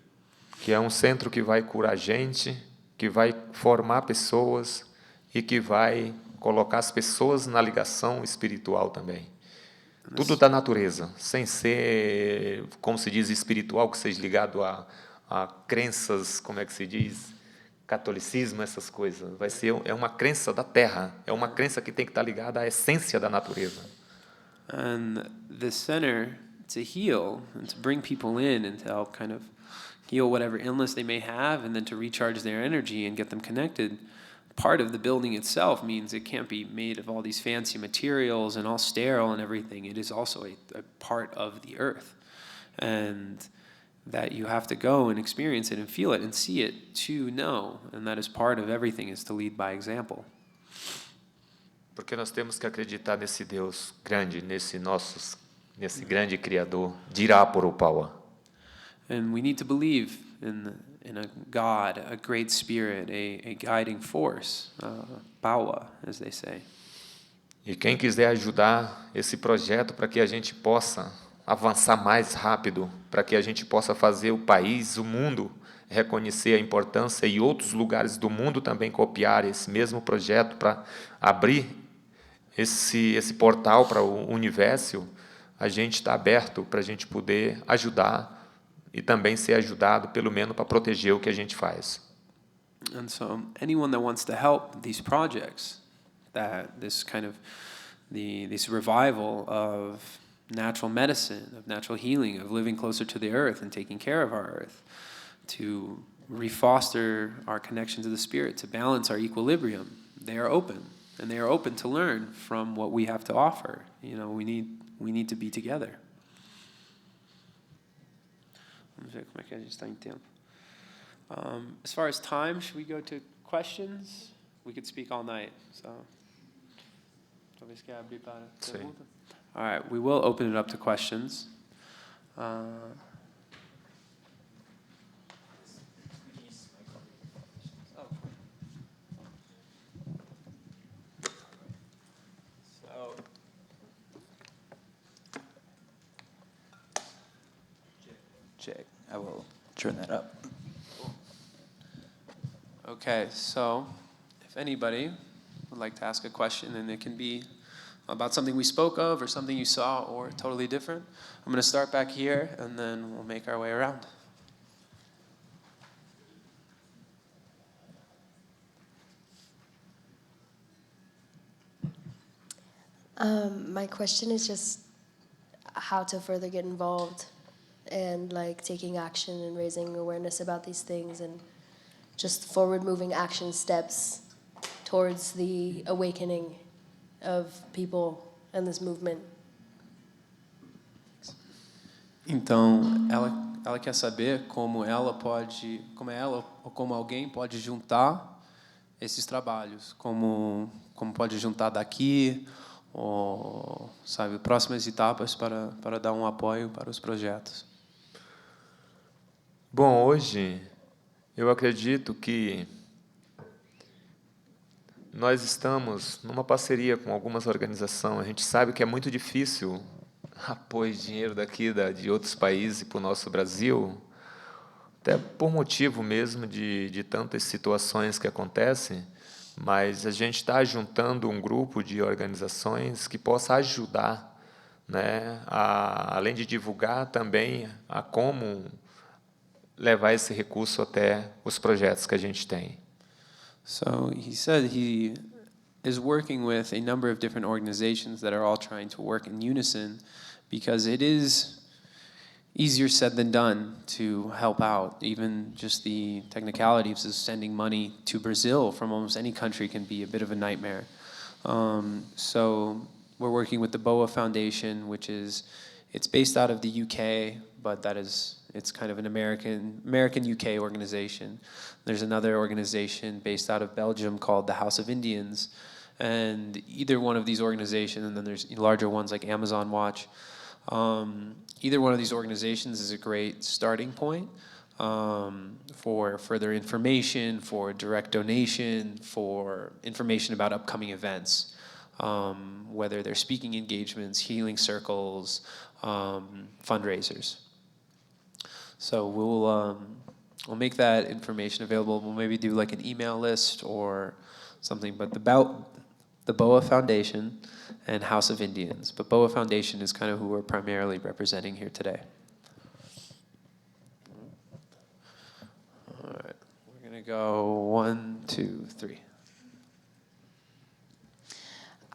Que é um centro que vai curar gente, que vai formar pessoas e que vai colocar as pessoas na ligação espiritual também. Tudo da natureza, sem ser, como se diz, espiritual, que seja ligado a crenças, como é que se diz, catolicismo, essas coisas. É uma crença da terra, é uma crença que tem que estar ligada à essência da natureza. And the center to heal and to bring people in and to help kind of heal whatever illness they may have, and then to recharge their energy and get them connected. Part of the building itself means it can't be made of all these fancy materials and all sterile and everything. It is also a part of the earth, and that you have to go and experience it and feel it and see it to know, and that is part of everything, is to lead by example. Porque nós temos que acreditar nesse Deus grande, nesse nosso nesse grande Criador, Diraporopawa. And we need to believe in a God, a great spirit, a guiding force, Pawa, as they say. E quem quiser ajudar esse projeto para que a gente possa avançar mais rápido, para que a gente possa fazer o país, o mundo, reconhecer a importância e outros lugares do mundo também copiar esse mesmo projeto para abrir esse portal para o universo, a gente está aberto para a gente poder ajudar e também ser ajudado, pelo menos para proteger o que a gente faz. And so anyone that wants to help these projects, that this kind of this revival of natural medicine, of natural healing, of living closer to the earth and taking care of our earth, to refoster our connection to the spirit, to balance our equilibrium, they are open, and they are open to learn from what we have to offer. You know, we need to be together. Vamos ver como é que a gente está em tempo. As far as time, should we go to questions? We could speak all night, so talvez quer abrir para pergunta. All right, we will open it up to questions. Check. I will turn that up. Okay, so if anybody would like to ask a question, and it can be about something we spoke of or something you saw or totally different, I'm going to start back here and then we'll make our way around. My question is just how to further get involved and like taking action and raising awareness about these things and just forward moving action steps towards the awakening of people and this movement. Então, ela quer saber como ela ou como alguém pode juntar esses trabalhos, como pode juntar daqui, ou, sabe, próximas etapas para dar um apoio para os projetos. Bom, hoje eu acredito que nós estamos numa parceria com algumas organizações. A gente sabe que é muito difícil apoio dinheiro daqui de outros países para o nosso Brasil, até por motivo mesmo de tantas situações que acontecem, mas a gente está juntando um grupo de organizações que possa ajudar, né, além de divulgar também a como levar esse recurso até os projetos que a gente tem. So he said he is working with a number of different organizations that are all trying to work in unison, because it is easier said than done to help out. Even just the technicalities of sending money to Brazil from almost any country can be a bit of a nightmare. So we're working with the BOA Foundation, it's based out of the UK, but it's kind of an American UK organization. There's another organization based out of Belgium called the House of Indians, and either one of these organizations, and then there's larger ones like Amazon Watch. Either one of these organizations is a great starting point for further information, for direct donation, for information about upcoming events, whether they're speaking engagements, healing circles, fundraisers. So we'll make that information available. We'll maybe do like an email list or something, but about the BOA Foundation and House of Indians. But BOA Foundation is kind of who we're primarily representing here today. All right, we're going to go 1, 2, 3.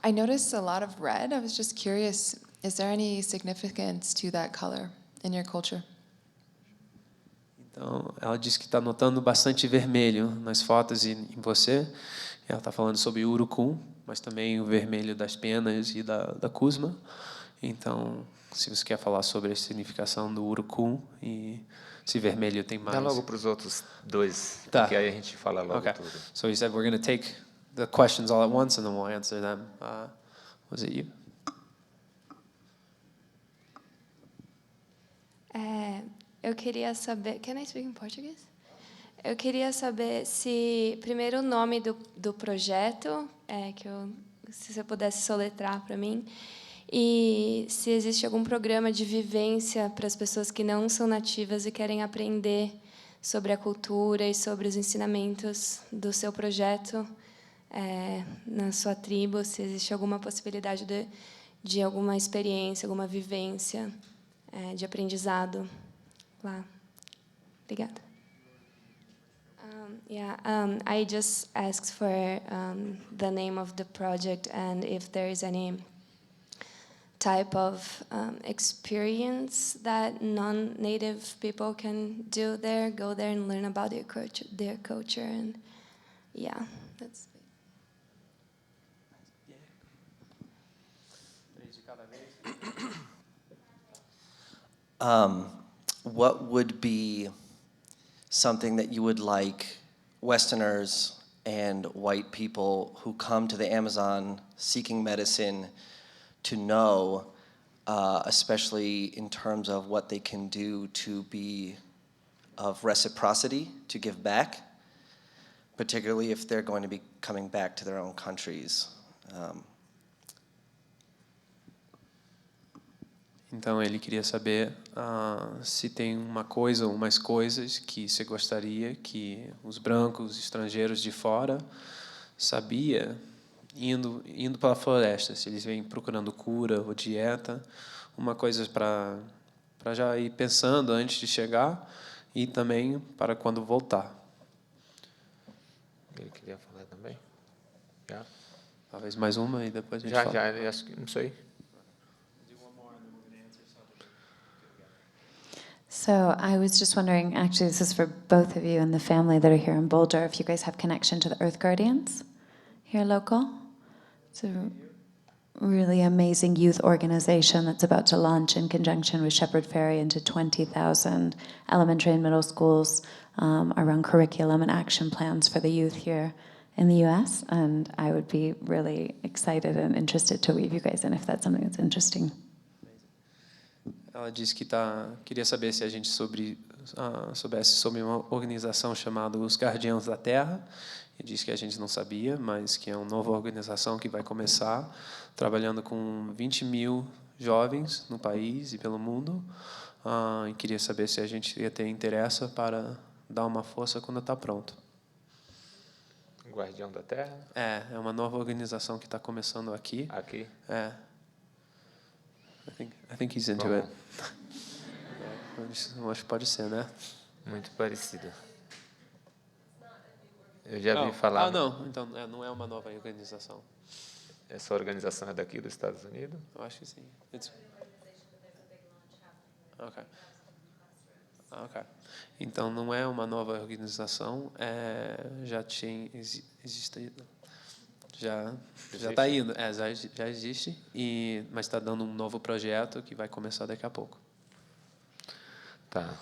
I noticed a lot of red. I was just curious, is there any significance to that color in your culture? Então, ela disse que está notando bastante vermelho nas fotos e em você. Ela está falando sobre o urucum, mas também o vermelho das penas e da cusma. Então, se você quer falar sobre a significação do urucum e se vermelho tem mais. Dá logo para os outros dois, Tá. porque aí a gente fala logo tudo. So he said we're going to take the questions all at once and then we'll answer them. Was it you? eu queria saber... Can I speak in Portuguese? Eu queria saber se, primeiro, o nome do projeto, se você pudesse soletrar para mim, e se existe algum programa de vivência para as pessoas que não são nativas e querem aprender sobre a cultura e sobre os ensinamentos do seu projeto na sua tribo, se existe alguma possibilidade de alguma experiência, alguma vivência de aprendizado lá. Obrigada. I just asked for the name of the project and if there is any type of experience that non-native people can do there, go there and learn about their culture, and that's What would be something that you would like Westerners and white people who come to the Amazon seeking medicine to know, especially in terms of what they can do to be of reciprocity, to give back, particularly if they're going to be coming back to their own countries? Então, ele queria saber se tem uma coisa ou mais coisas que você gostaria que os brancos estrangeiros de fora sabia indo pela floresta, se eles vêm procurando cura ou dieta, uma coisa para já ir pensando antes de chegar e também para quando voltar. Ele queria falar também? Já? Talvez mais uma e depois a gente fala. Já, acho que não sei. So I was just wondering, actually this is for both of you and the family that are here in Boulder, if you guys have connection to the Earth Guardians here local. It's a really amazing youth organization that's about to launch in conjunction with Shepherd Ferry into 20,000 elementary and middle schools around curriculum and action plans for the youth here in the U.S. And I would be really excited and interested to weave you guys in if that's something that's interesting. Ela disse que queria saber se a gente soubesse sobre uma organização chamada Os Guardiãos da Terra. Ele disse que a gente não sabia, mas que é uma nova organização que vai começar, trabalhando com 20 mil jovens no país e pelo mundo. E queria saber se a gente ia ter interesse para dar uma força quando está pronto. Guardião da Terra? É uma nova organização que está começando aqui. Aqui? É. I think he's into it. Acho que pode ser, né? Muito parecido. Eu já vi falar... não. Então, não é uma nova organização. Essa organização é daqui dos Estados Unidos? Eu acho que sim. Ok. Então, não é uma nova organização. Já existe... Já está indo, já existe, mas está dando um novo projeto que vai começar daqui a pouco. Tá.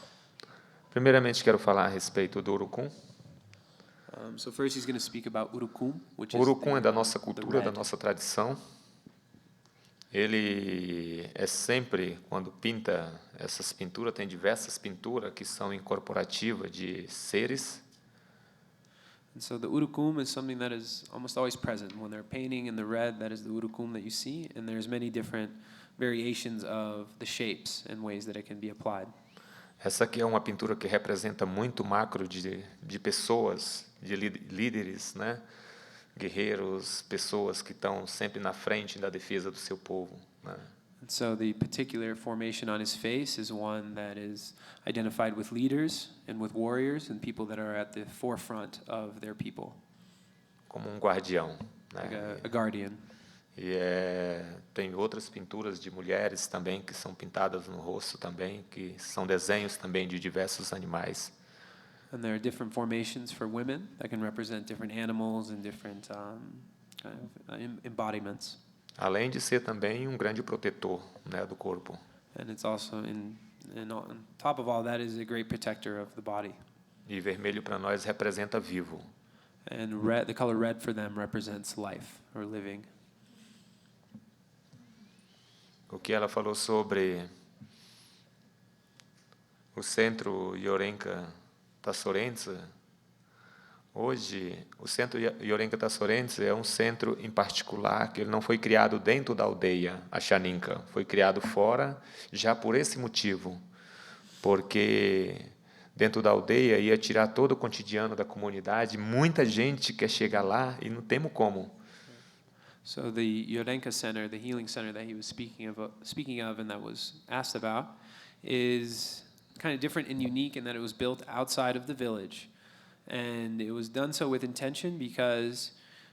Primeiramente, quero falar a respeito do urucum. So first he's going to speak about urucum, which O urucum é da nossa cultura, da nossa tradição. Ele é sempre, quando pinta essas pinturas, tem diversas pinturas que são incorporativas de seres. And so the urukum is something that is almost always present. When they're painting in the red, that is the urukum that you see, and there's many different variations of the shapes and ways that it can be applied. Essa aqui é uma pintura que representa muito macro de pessoas, de líderes, né? Guerreiros, pessoas que estão sempre na frente da defesa do seu povo, né? And so the particular formation on his face is one that is identified with leaders and with warriors and people that are at the forefront of their people. Como guardião, né? Like a guardian. E tem outras pinturas de mulheres também que são pintadas no rosto também, que são desenhos também de diversos animais. And there are different formations for women that can represent different animals and different embodiments. Além de ser também grande protetor, né, do corpo. And it's also on top of all that is a great protector of the body. E vermelho para nós representa vivo. And the color red for them represents life or living. O que ela falou sobre o Centro Yorenka Tassorense, hoje, o Centro Yorenka Tassorense é um centro em particular que ele não foi criado dentro da aldeia, a Xaninca, foi criado fora, já por esse motivo, porque dentro da aldeia ia tirar todo o cotidiano da comunidade, muita gente quer chegar lá e não temos como. So the Yorenka Center, the healing center that he was speaking of and that was asked about, is kind of different and unique in that it was built outside of the village. And it was done so with intention because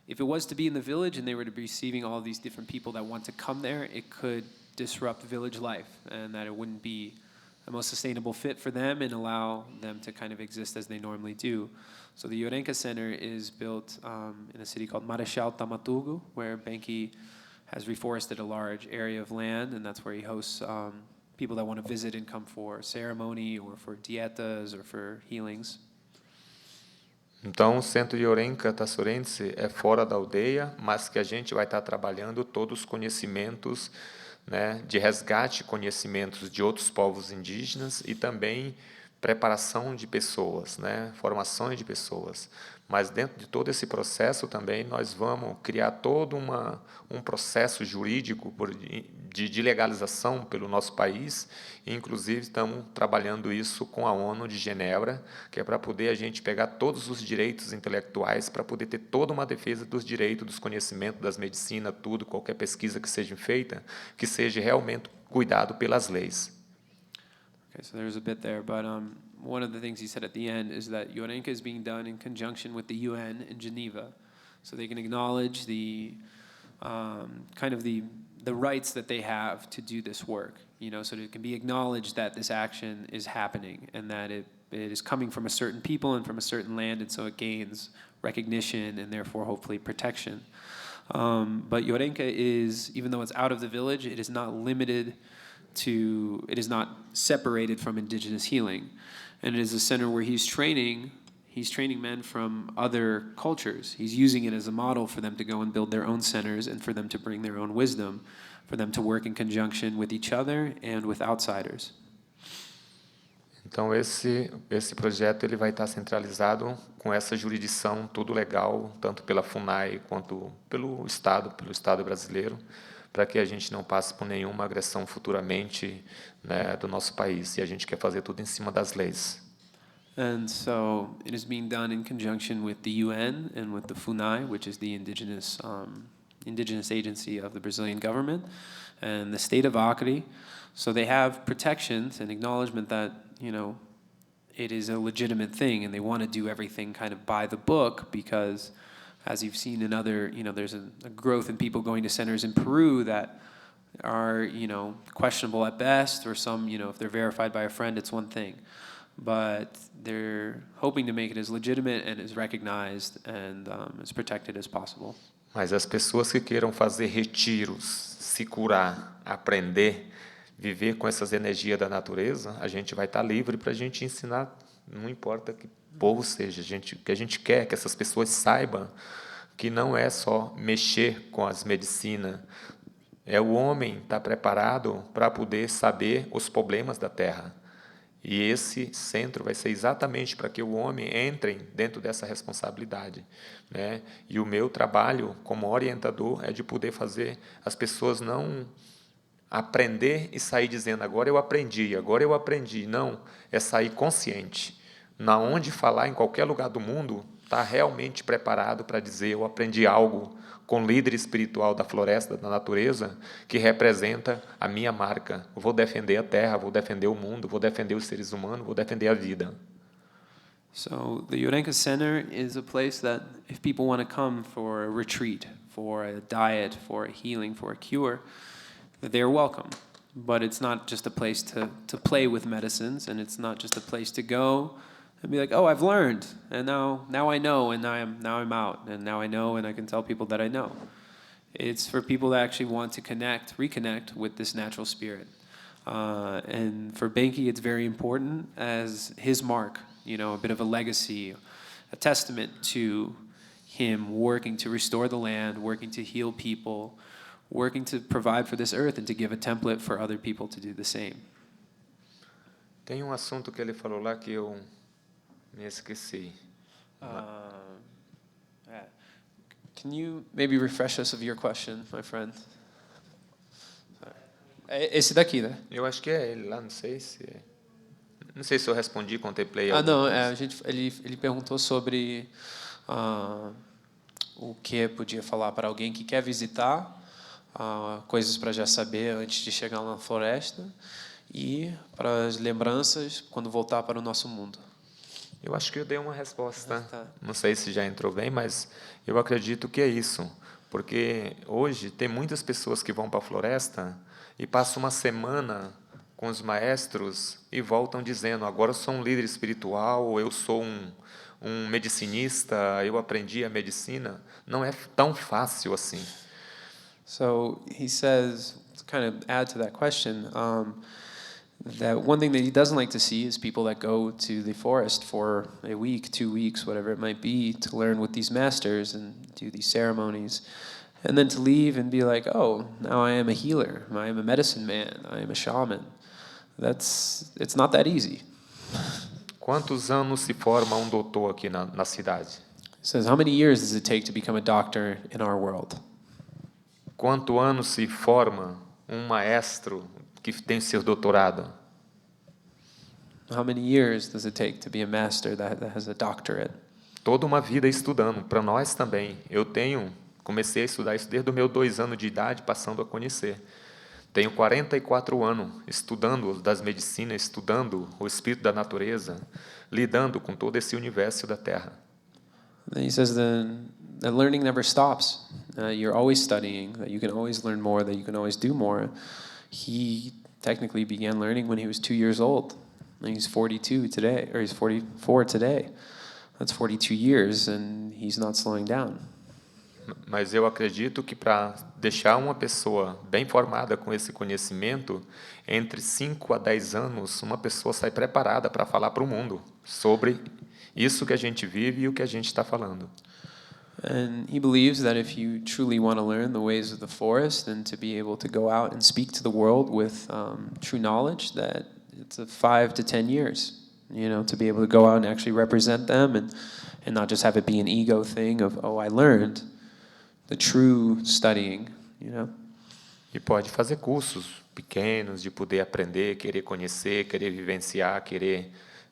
if it was to be in the village and they were to be receiving all these different people that want to come there, it could disrupt village life and that it wouldn't be a most sustainable fit for them and allow them to kind of exist as they normally do. So the Yorenka Center is built in a city called Marechal Tamaturgo, where Benki has reforested a large area of land, and that's where he hosts people that want to visit and come for ceremony or for dietas or for healings. Então, o Centro Yorenka Tassorense é fora da aldeia, mas que a gente vai estar trabalhando todos os conhecimentos, né, de resgate, conhecimentos de outros povos indígenas e também preparação de pessoas, né, formações de pessoas. Mas dentro de todo esse processo também nós vamos criar todo um processo jurídico de legalização pelo nosso país, e inclusive estamos trabalhando isso com a ONU de Genebra, que é para poder a gente pegar todos os direitos intelectuais, para poder ter toda uma defesa dos direitos, dos conhecimentos, das medicinas, tudo, qualquer pesquisa que seja feita, que seja realmente cuidado pelas leis. Okay, so there's a bit there, but one of the things he said at the end is that Yorenka is being done in conjunction with the UN in Geneva, so they can acknowledge the kind of the rights that they have to do this work, you know, so that it can be acknowledged that this action is happening and that it is coming from a certain people and from a certain land, and so it gains recognition and therefore hopefully protection. But Yorenka is, even though it's out of the village, it is not limited to, it is not separated from indigenous healing. And it is a center where he's training men from other cultures. He's using it as a model for them to go and build their own centers and for them to bring their own wisdom, for them to work in conjunction with each other and with outsiders. Então esse projeto ele vai estar centralizado com essa jurisdição, tudo legal, tanto pela FUNAI quanto pelo Estado brasileiro, para que a gente não passe por nenhuma agressão futuramente, né, do nosso país. E a gente quer fazer tudo em cima das leis. And so it is being done in conjunction with the UN and with the FUNAI, which is the indigenous agency of the Brazilian government, and the state of Acre. So they have protections and acknowledgement that, you know, it is a legitimate thing, and they want to do everything kind of by the book because, as you've seen in other, you know, there's a growth in people going to centers in Peru that are, you know, questionable at best, or some, you know, if they're verified by a friend, it's one thing. But they're hoping to make it as legitimate and as recognized and as protected as possible. Mas as pessoas que queiram fazer retiros, se curar, aprender, viver com essas energias da natureza, a gente vai estar livre para a gente ensinar, não importa que povo seja, que a gente quer que essas pessoas saibam que não é só mexer com as medicinas, é o homem estar preparado para poder saber os problemas da Terra. E esse centro vai ser exatamente para que o homem entre dentro dessa responsabilidade, né? E o meu trabalho como orientador é de poder fazer as pessoas não aprender e sair dizendo agora eu aprendi. Não, é sair consciente. Na onde falar, em qualquer lugar do mundo, está realmente preparado para dizer eu aprendi algo com o líder espiritual da floresta, da natureza, que representa a minha marca. Eu vou defender a terra, vou defender o mundo, vou defender os seres humanos, vou defender a vida. So the Yorenka Center is a place that if people want to come for a retreat, for a diet, for a healing, for a cure, that they are welcome. But it's not just a place to play with medicines, and it's not just a place to go and be like, oh, I've learned, and now I know, and now I'm out, and now I know, and I can tell people that I know. It's for people that actually want to reconnect with this natural spirit. And for Benki, it's very important as his mark, you know, a bit of a legacy, a testament to him working to restore the land, working to heal people, working to provide for this earth, and to give a template for other people to do the same. Tem um assunto que ele falou lá que eu me esqueci. Can you maybe refresh us of your question, my friend? Esse daqui, né? Eu acho que é ele lá, não sei se eu respondi, contemplei Ah, alguma não, coisa. ele perguntou sobre o que podia falar para alguém que quer visitar, coisas para já saber antes de chegar na floresta e para as lembranças quando voltar para o nosso mundo. Eu acho que eu dei uma resposta. Tá. Não sei se já entrou bem, mas eu acredito que é isso. Porque hoje tem muitas pessoas que vão para a floresta e passam uma semana com os maestros e voltam dizendo: agora eu sou um líder espiritual, eu sou um medicinista, eu aprendi a medicina. Não é tão fácil assim. So he says, to kind of add to that question, that one thing that he doesn't like to see is people that go to the forest for a week, 2 weeks, whatever it might be, to learn with these masters and do these ceremonies, and then to leave and be like, oh, now I am a healer, I am a medicine man, I am a shaman. It's not that easy. Quantos anos se forma um doutor aqui na cidade? He says, how many years does it take to become a doctor in our world? Quanto anos se forma um maestro que tem seu doutorado? How many years does it take to be a master that has a doctorate? Toda uma vida estudando, para nós também. Comecei a estudar isso desde os meus 2 anos de idade, passando a conhecer. Tenho 44 anos estudando das medicinas, estudando o espírito da natureza, lidando com todo esse universo da Terra. Then he says the learning never stops. You're always studying, that you can always learn more, that you can always do more. He technically began learning when he was 2 years old. And he's 42 today, or he's 44 today. That's 42 years, and he's not slowing down. Mas eu acredito que para deixar uma pessoa bem formada com esse conhecimento, entre 5 a 10 anos, uma pessoa sai preparada para falar para o mundo sobre isso que a gente vive e o que a gente está falando. And he believes that if you truly want to learn the ways of the forest and to be able to go out and speak to the world with true knowledge, that it's 5 to 10 years, to be able to go out and actually represent them and not just have it be an ego thing of, oh, I learned. The true studying, E pode fazer cursos pequenos de poder aprender, querer conhecer, querer vivenciar,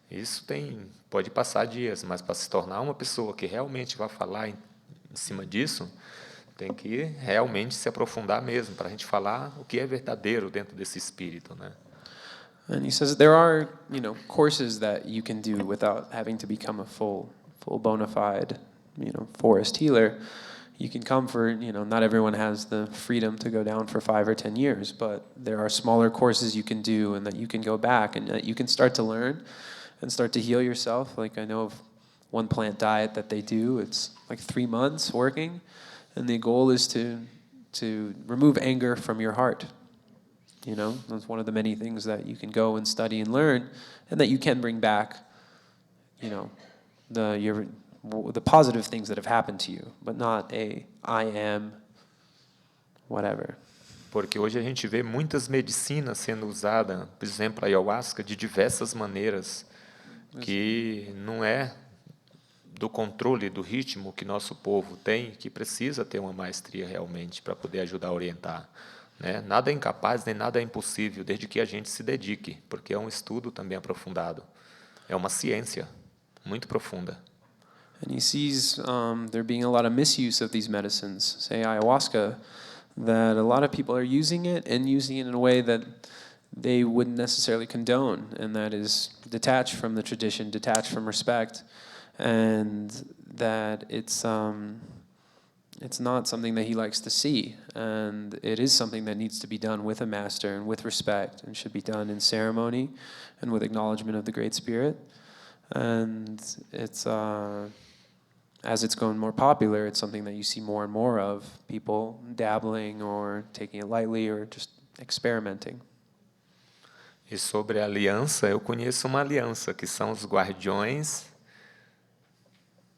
Isso pode passar dias, mas para se tornar uma pessoa que realmente vai falar em cima disso, tem que realmente se aprofundar mesmo, para a gente falar o que é verdadeiro dentro desse espírito, né? And he says there are, courses that you can do without having to become a full bona fide, forest healer. You can come for, not everyone has the freedom to go down for 5 or 10 years, but there are smaller courses you can do and that you can go back and that you can start to learn and start to heal yourself. Like I know of one plant diet that they do. It's like 3 months working, and the goal is to remove anger from your heart. That's one of the many things that you can go and study and learn, and that you can bring back, the positive things that have happened to you, but not I am whatever. Porque hoje a gente vê muitas medicinas sendo usadas, por exemplo, a ayahuasca, de diversas maneiras, que não é do controle do ritmo que nosso povo tem, que precisa ter uma maestria realmente para poder ajudar a orientar. Né? Nada é incapaz, nem nada é impossível, desde que a gente se dedique, porque é um estudo também aprofundado. É uma ciência muito profunda. And he sees there being a lot of misuse of these medicines, say ayahuasca, that a lot of people are using it and using it in a way that they wouldn't necessarily condone, and that is detached from the tradition, detached from respect, and that it's not something that he likes to see, and it is something that needs to be done with a master and with respect, and should be done in ceremony and with acknowledgement of the Great Spirit. And it's as it's going more popular, it's something that you see more and more of, people dabbling or taking it lightly or just experimenting. E sobre a aliança, eu conheço uma aliança, que são os guardiões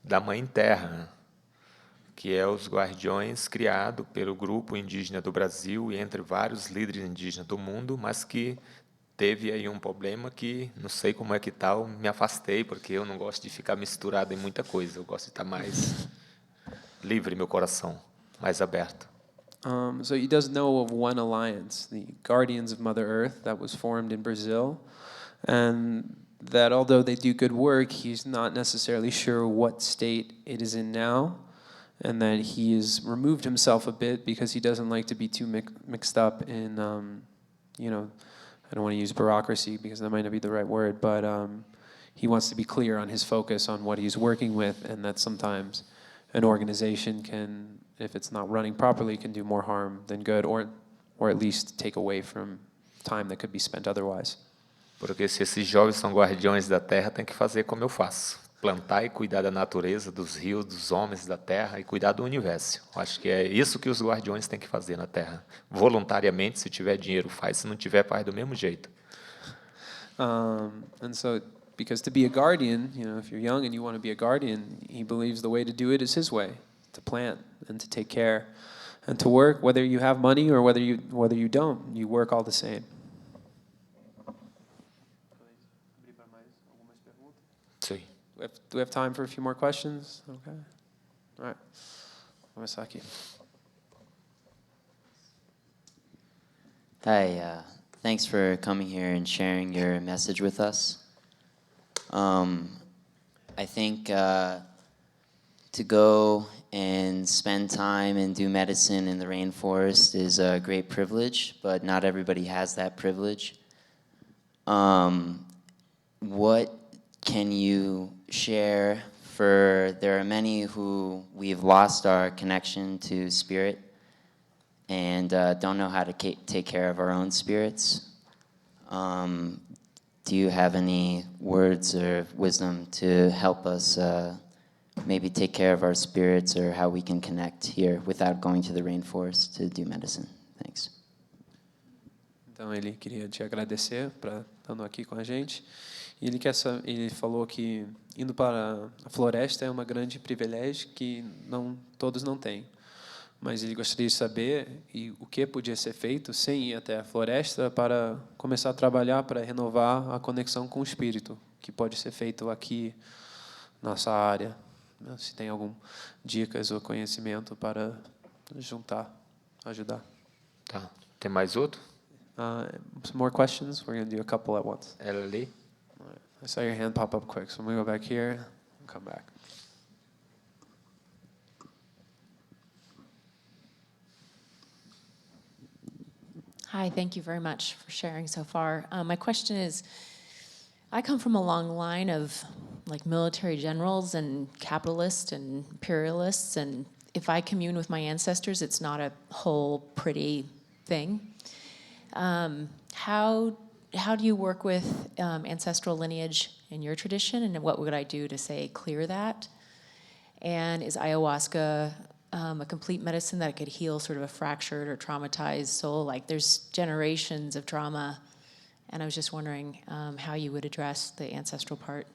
da Mãe Terra, que é os guardiões criados pelo grupo indígena do Brasil e entre vários líderes indígenas do mundo, mas que teve aí um problema que não sei como é que tá, eu me afastei porque eu não gosto de ficar misturado em muita coisa. Eu gosto de estar mais livre, meu coração mais aberto. So he does know of one alliance, the Guardians of Mother Earth, that was formed in Brazil, and that although they do good work, he's not necessarily sure what state it is in now, and that he has removed himself a bit because he doesn't like to be too mixed up in, you know, I don't want to use bureaucracy because that might not be the right word, but he wants to be clear on his focus on what he's working with, and that sometimes an organization can, if it's not running properly, can do more harm than good, or at least take away from time that could be spent otherwise. Porque se esses jovens são guardiões da terra, tem que fazer como eu faço. Plantar e cuidar da natureza, dos rios, dos homens, da terra e cuidar do universo. Acho que é isso que os guardiões têm que fazer na terra. Voluntariamente, se tiver dinheiro, faz. Se não tiver, faz do mesmo jeito. And so, because to be a guardian, you know, if you're young and you want to be a guardian, he believes the way to do it is his way, to plant and to take care and to work, whether you have money or whether you don't, you work all the same. Sim. Do we have time for a few more questions? Okay. All right. Vamos começar aqui. Hi, thanks for coming here and sharing your message with us. I think to go and spend time and do medicine in the rainforest is a great privilege, but not everybody has that privilege. What can you share there are many who we've lost our connection to spirit and don't know how to take care of our own spirits. Do you have any words or wisdom to help us maybe take care of our spirits or how we can connect here without going to the rainforest to do medicine? Thanks. Então ele queria te agradecer por estando aqui com a gente. E ele falou que indo para a floresta é um grande privilégio que todos não têm. Mas ele gostaria de saber o que podia ser feito sem ir até a floresta para começar a trabalhar para renovar a conexão com o espírito, que pode ser feito aqui, nossa área. Se tem algum dicas ou conhecimento para juntar, ajudar. Tá. Tem mais outro? Some more questions? We're going to do a couple at once. Ela ali. I saw your hand pop up quick, so I'm going to go back here and come back. Hi, thank you very much for sharing so far. My question is, I come from a long line of like military generals and capitalists and imperialists, and if I commune with my ancestors, it's not a whole pretty thing. How do you work with ancestral lineage in your tradition, and what would I do to, say, clear that? And is ayahuasca a complete medicine that could heal sort of a fractured or traumatized soul? Like there's generations of trauma, and I was just wondering how you would address the ancestral part.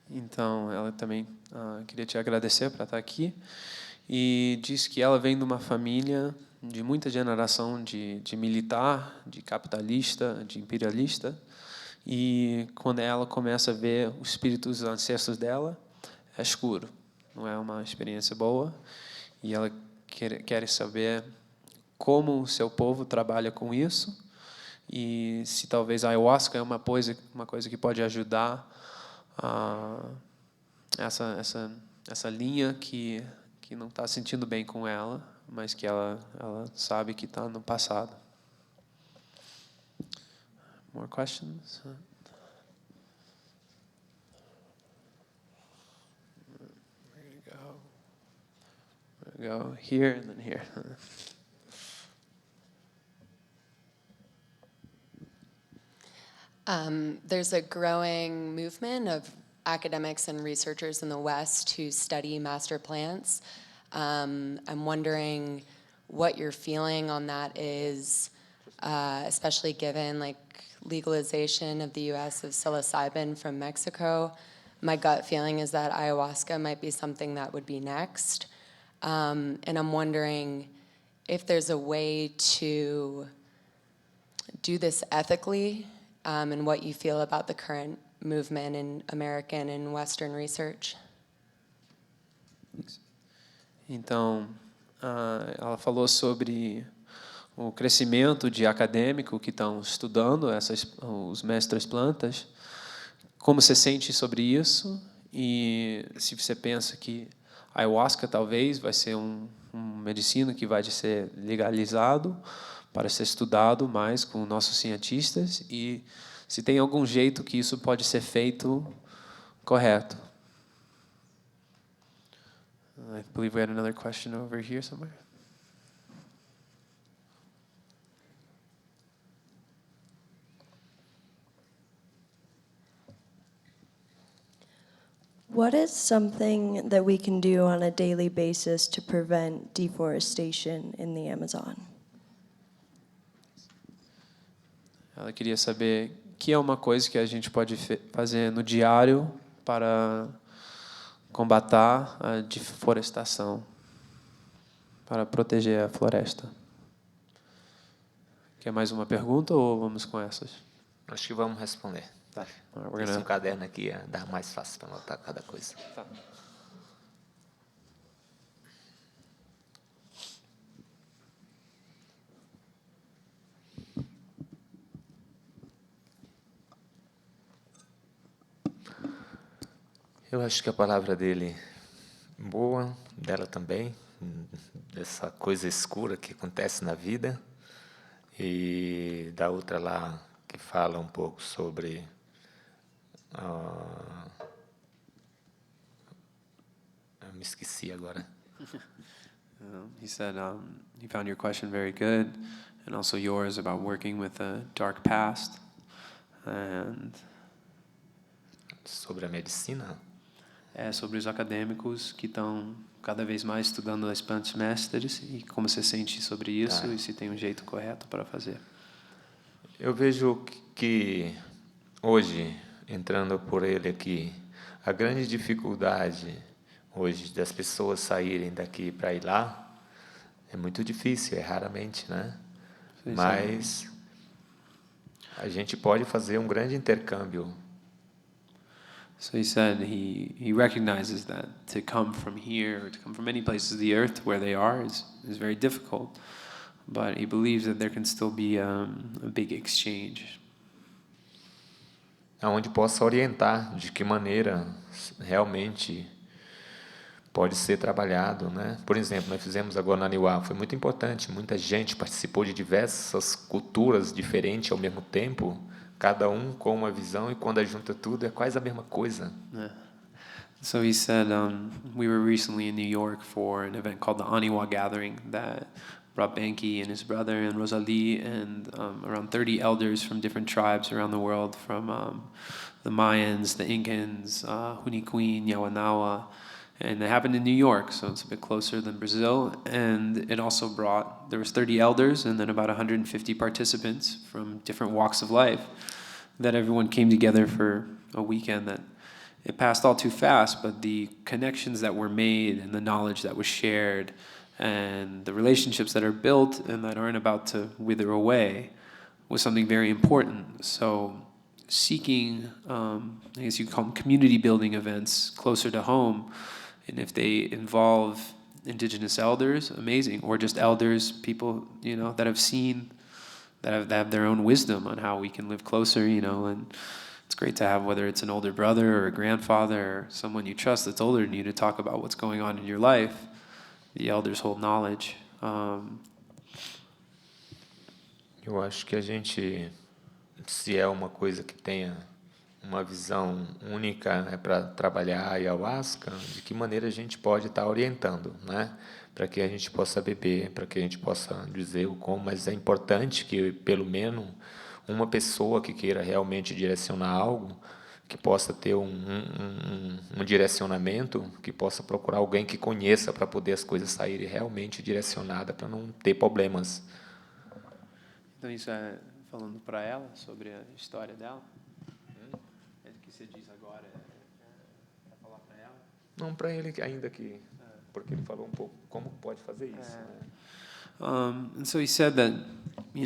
Então, ela também queria te agradecer por estar aqui e disse que ela vem de uma família de muita geração de militar, de capitalista, de imperialista, e quando ela começa a ver os espíritos ancestros dela, é escuro, não é uma experiência boa, e ela quer saber como o seu povo trabalha com isso e se talvez a ayahuasca é uma coisa que pode ajudar essa linha que não está sentindo bem com ela, mas que ela sabe que está no passado. More questions? Go here and then here. There's a growing movement of academics and researchers in the West who study master plants. I'm wondering what your feeling on that is, especially given like legalization of the U.S. of psilocybin from Mexico. My gut feeling is that ayahuasca might be something that would be next. And I'm wondering if there's a way to do this ethically, and what you feel about the current movement in American and Western research. Então, ela falou sobre o crescimento de acadêmico que estão estudando os mestres plantas. Como você sente sobre isso? E se você pensa que a ayahuasca talvez vai ser um medicina que vai ser legalizado para ser estudado mais com nossos cientistas, e se tem algum jeito que isso pode ser feito correto. I believe we had another question over here somewhere. What is something that we can do on a daily basis to prevent deforestation in the Amazon? Ela queria saber que é uma coisa que a gente pode fazer no diário para combater a deforestação, para proteger a floresta. Quer mais uma pergunta ou vamos com essas? Acho que vamos responder. Tá. Esse caderno aqui dá mais fácil para anotar cada coisa. Tá. Eu acho que a palavra dele boa, dela também, dessa coisa escura que acontece na vida, e da outra lá que fala um pouco sobre eu me esqueci agora. He said he found your question very good, and also yours about working with a dark past, and sobre a medicina. É sobre os acadêmicos que estão cada vez mais estudando as plantas mestres, e como você sente sobre isso e se tem um jeito correto para fazer. Eu vejo que hoje, entrando por ele aqui, a grande dificuldade hoje das pessoas saírem daqui para ir lá é muito difícil, é raramente, né? Mas a gente pode fazer um grande intercâmbio. So he said he recognizes that to come from here, or to come from any places of the earth where they are is very difficult, but he believes that there can still be a big exchange. Onde possa orientar de que maneira realmente pode ser trabalhado, né? Por exemplo, nós fizemos agora na Niuá, foi muito importante, muita gente participou de diversas culturas diferentes ao mesmo tempo, cada com uma visão, e quando junta tudo é quase a mesma coisa. Yeah. So he said we were recently in New York for an event called the Aniwa Gathering that brought Benki and his brother and Rosalie and around 30 elders from different tribes around the world, from the Mayans, the Incans, Huniquin, Yawanawa, and it happened in New York, so it's a bit closer than Brazil. And it also there was 30 elders and then about 150 participants from different walks of life, that everyone came together for a weekend that it passed all too fast, but the connections that were made and the knowledge that was shared and the relationships that are built and that aren't about to wither away was something very important. So seeking, I guess you call them community building events closer to home, and if they involve indigenous elders, amazing, or just elders, people, that have seen, that have their own wisdom on how we can live closer, and it's great to have, whether it's an older brother or a grandfather or someone you trust that's older than you, to talk about what's going on in your life. The elders hold knowledge. Eu acho que a gente, se é uma coisa que tenha uma visão única, né, para trabalhar a ayahuasca, de que maneira a gente pode estar orientando, né, para que a gente possa beber, para que a gente possa dizer o como, mas é importante que pelo menos uma pessoa que queira realmente direcionar algo, que possa ter um direcionamento, que possa procurar alguém que conheça, para poder as coisas saírem realmente direcionadas, para não ter problemas. Então isso é falando para ela sobre a história dela? É o que você diz agora, para falar para ela? Não, para ele ainda que, porque ele falou um pouco como pode fazer isso. Né? And so he said that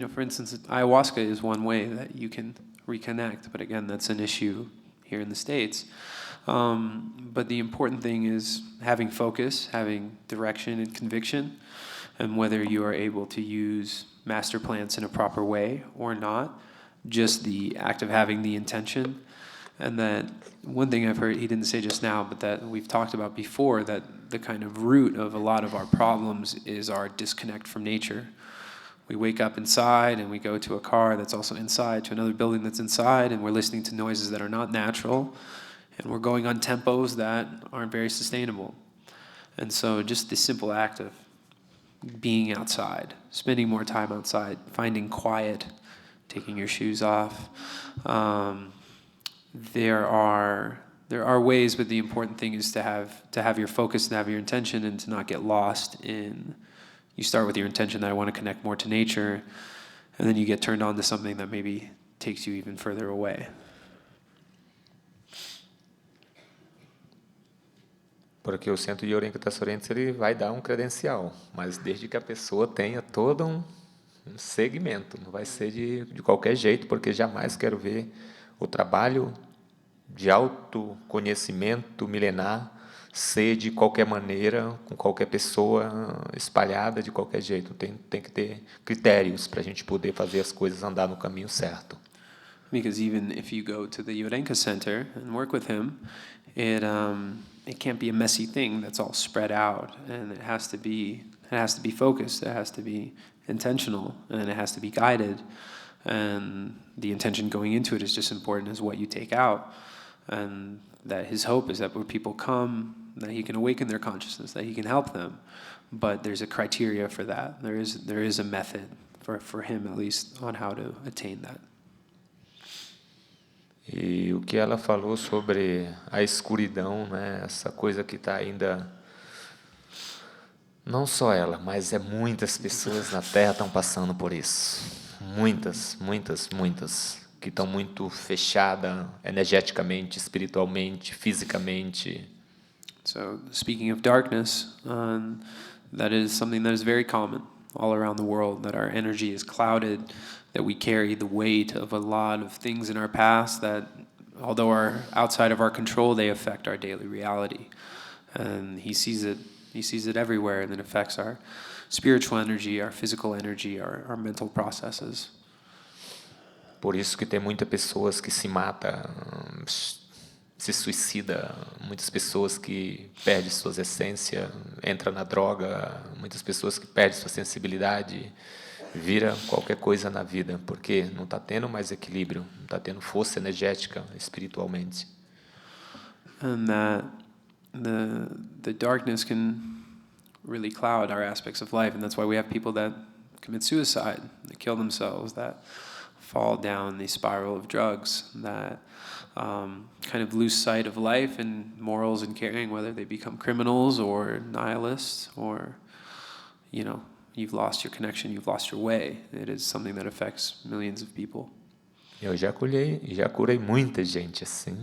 for instance, ayahuasca is one way that you can reconnect, but again, that's an issue here in the States. But the important thing is having focus, having direction and conviction, and whether you are able to use master plants in a proper way or not, just the act of having the intention. And that one thing I've heard, he didn't say just now, but that we've talked about before, that the kind of root of a lot of our problems is our disconnect from nature. We wake up inside and we go to a car that's also inside, to another building that's inside, and we're listening to noises that are not natural, and we're going on tempos that aren't very sustainable. And so just the simple act of being outside, spending more time outside, finding quiet, taking your shoes off. There are ways, but the important thing is to have your focus and have your intention, and to not get lost in. You start with your intention that I want to connect more to nature, and then you get turned on to something that maybe takes you even further away. Porque o centro de orientação oriental ele vai dar credencial, mas desde que a pessoa tenha todo segmento, não vai ser de qualquer jeito, porque jamais quero ver o trabalho de autoconhecimento milenar ser de qualquer maneira, com qualquer pessoa, espalhada de qualquer jeito. Tem que ter critérios para a gente poder fazer as coisas andar no caminho certo. Because even if you go to the Yorenka Center and work with him, it can't be a messy thing that's all spread out, and it has to be focused, it has to be intentional, and it has to be guided. And the intention going into it is just important as what you take out. And that his hope is that when people come, that he can awaken their consciousness, that he can help them. But there's a criteria for that. There is a method for him, at least, on how to attain that. E o que ela falou sobre a escuridão, né? Essa coisa que está ainda... Não só ela, mas muitas pessoas na Terra estão passando por isso. Muitas, que estão muito fechadas energeticamente, espiritualmente, fisicamente. So, speaking of darkness, that is something that is very common all around the world, that our energy is clouded, that we carry the weight of a lot of things in our past that, although are outside of our control, they affect our daily reality. And he sees it everywhere, and it affects our spiritual energy, our physical energy, our mental processes. Por isso que tem muitas pessoas que se matam, se suicida, muitas pessoas que perdem suas essências, entram na droga, muitas pessoas que perdem sua sensibilidade, vira qualquer coisa na vida, porque não está tendo mais equilíbrio, não está tendo força energética espiritualmente. And that the darkness can really cloud our aspects of life, and that's why we have people that commit suicide, that kill themselves, that fall down the spiral of drugs, that kind of lose sight of life and morals and caring, whether they become criminals or nihilists, or, you've lost your connection, you've lost your way. It is something that affects millions of people. Eu já curei muita gente assim,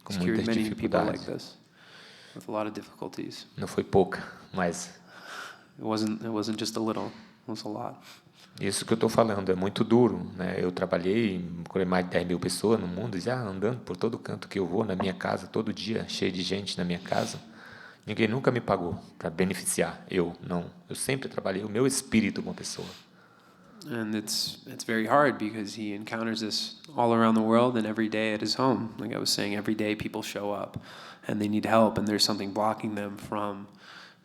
com muitas dificuldades. Like this, with a lot of difficulties. Não foi pouca, mas it wasn't just a little, it was a lot. Isso que eu estou falando é muito duro, né? Eu trabalhei, curei mais de 10 mil pessoas no mundo, já andando por todo canto que eu vou, na minha casa, todo dia, cheio de gente na minha casa. Ninguém nunca me pagou para beneficiar. Eu sempre trabalhei o meu espírito com a pessoa. And it's very hard because he encounters this all around the world and every day at his home. Like I was saying, every day people show up and they need help, and there's something blocking them from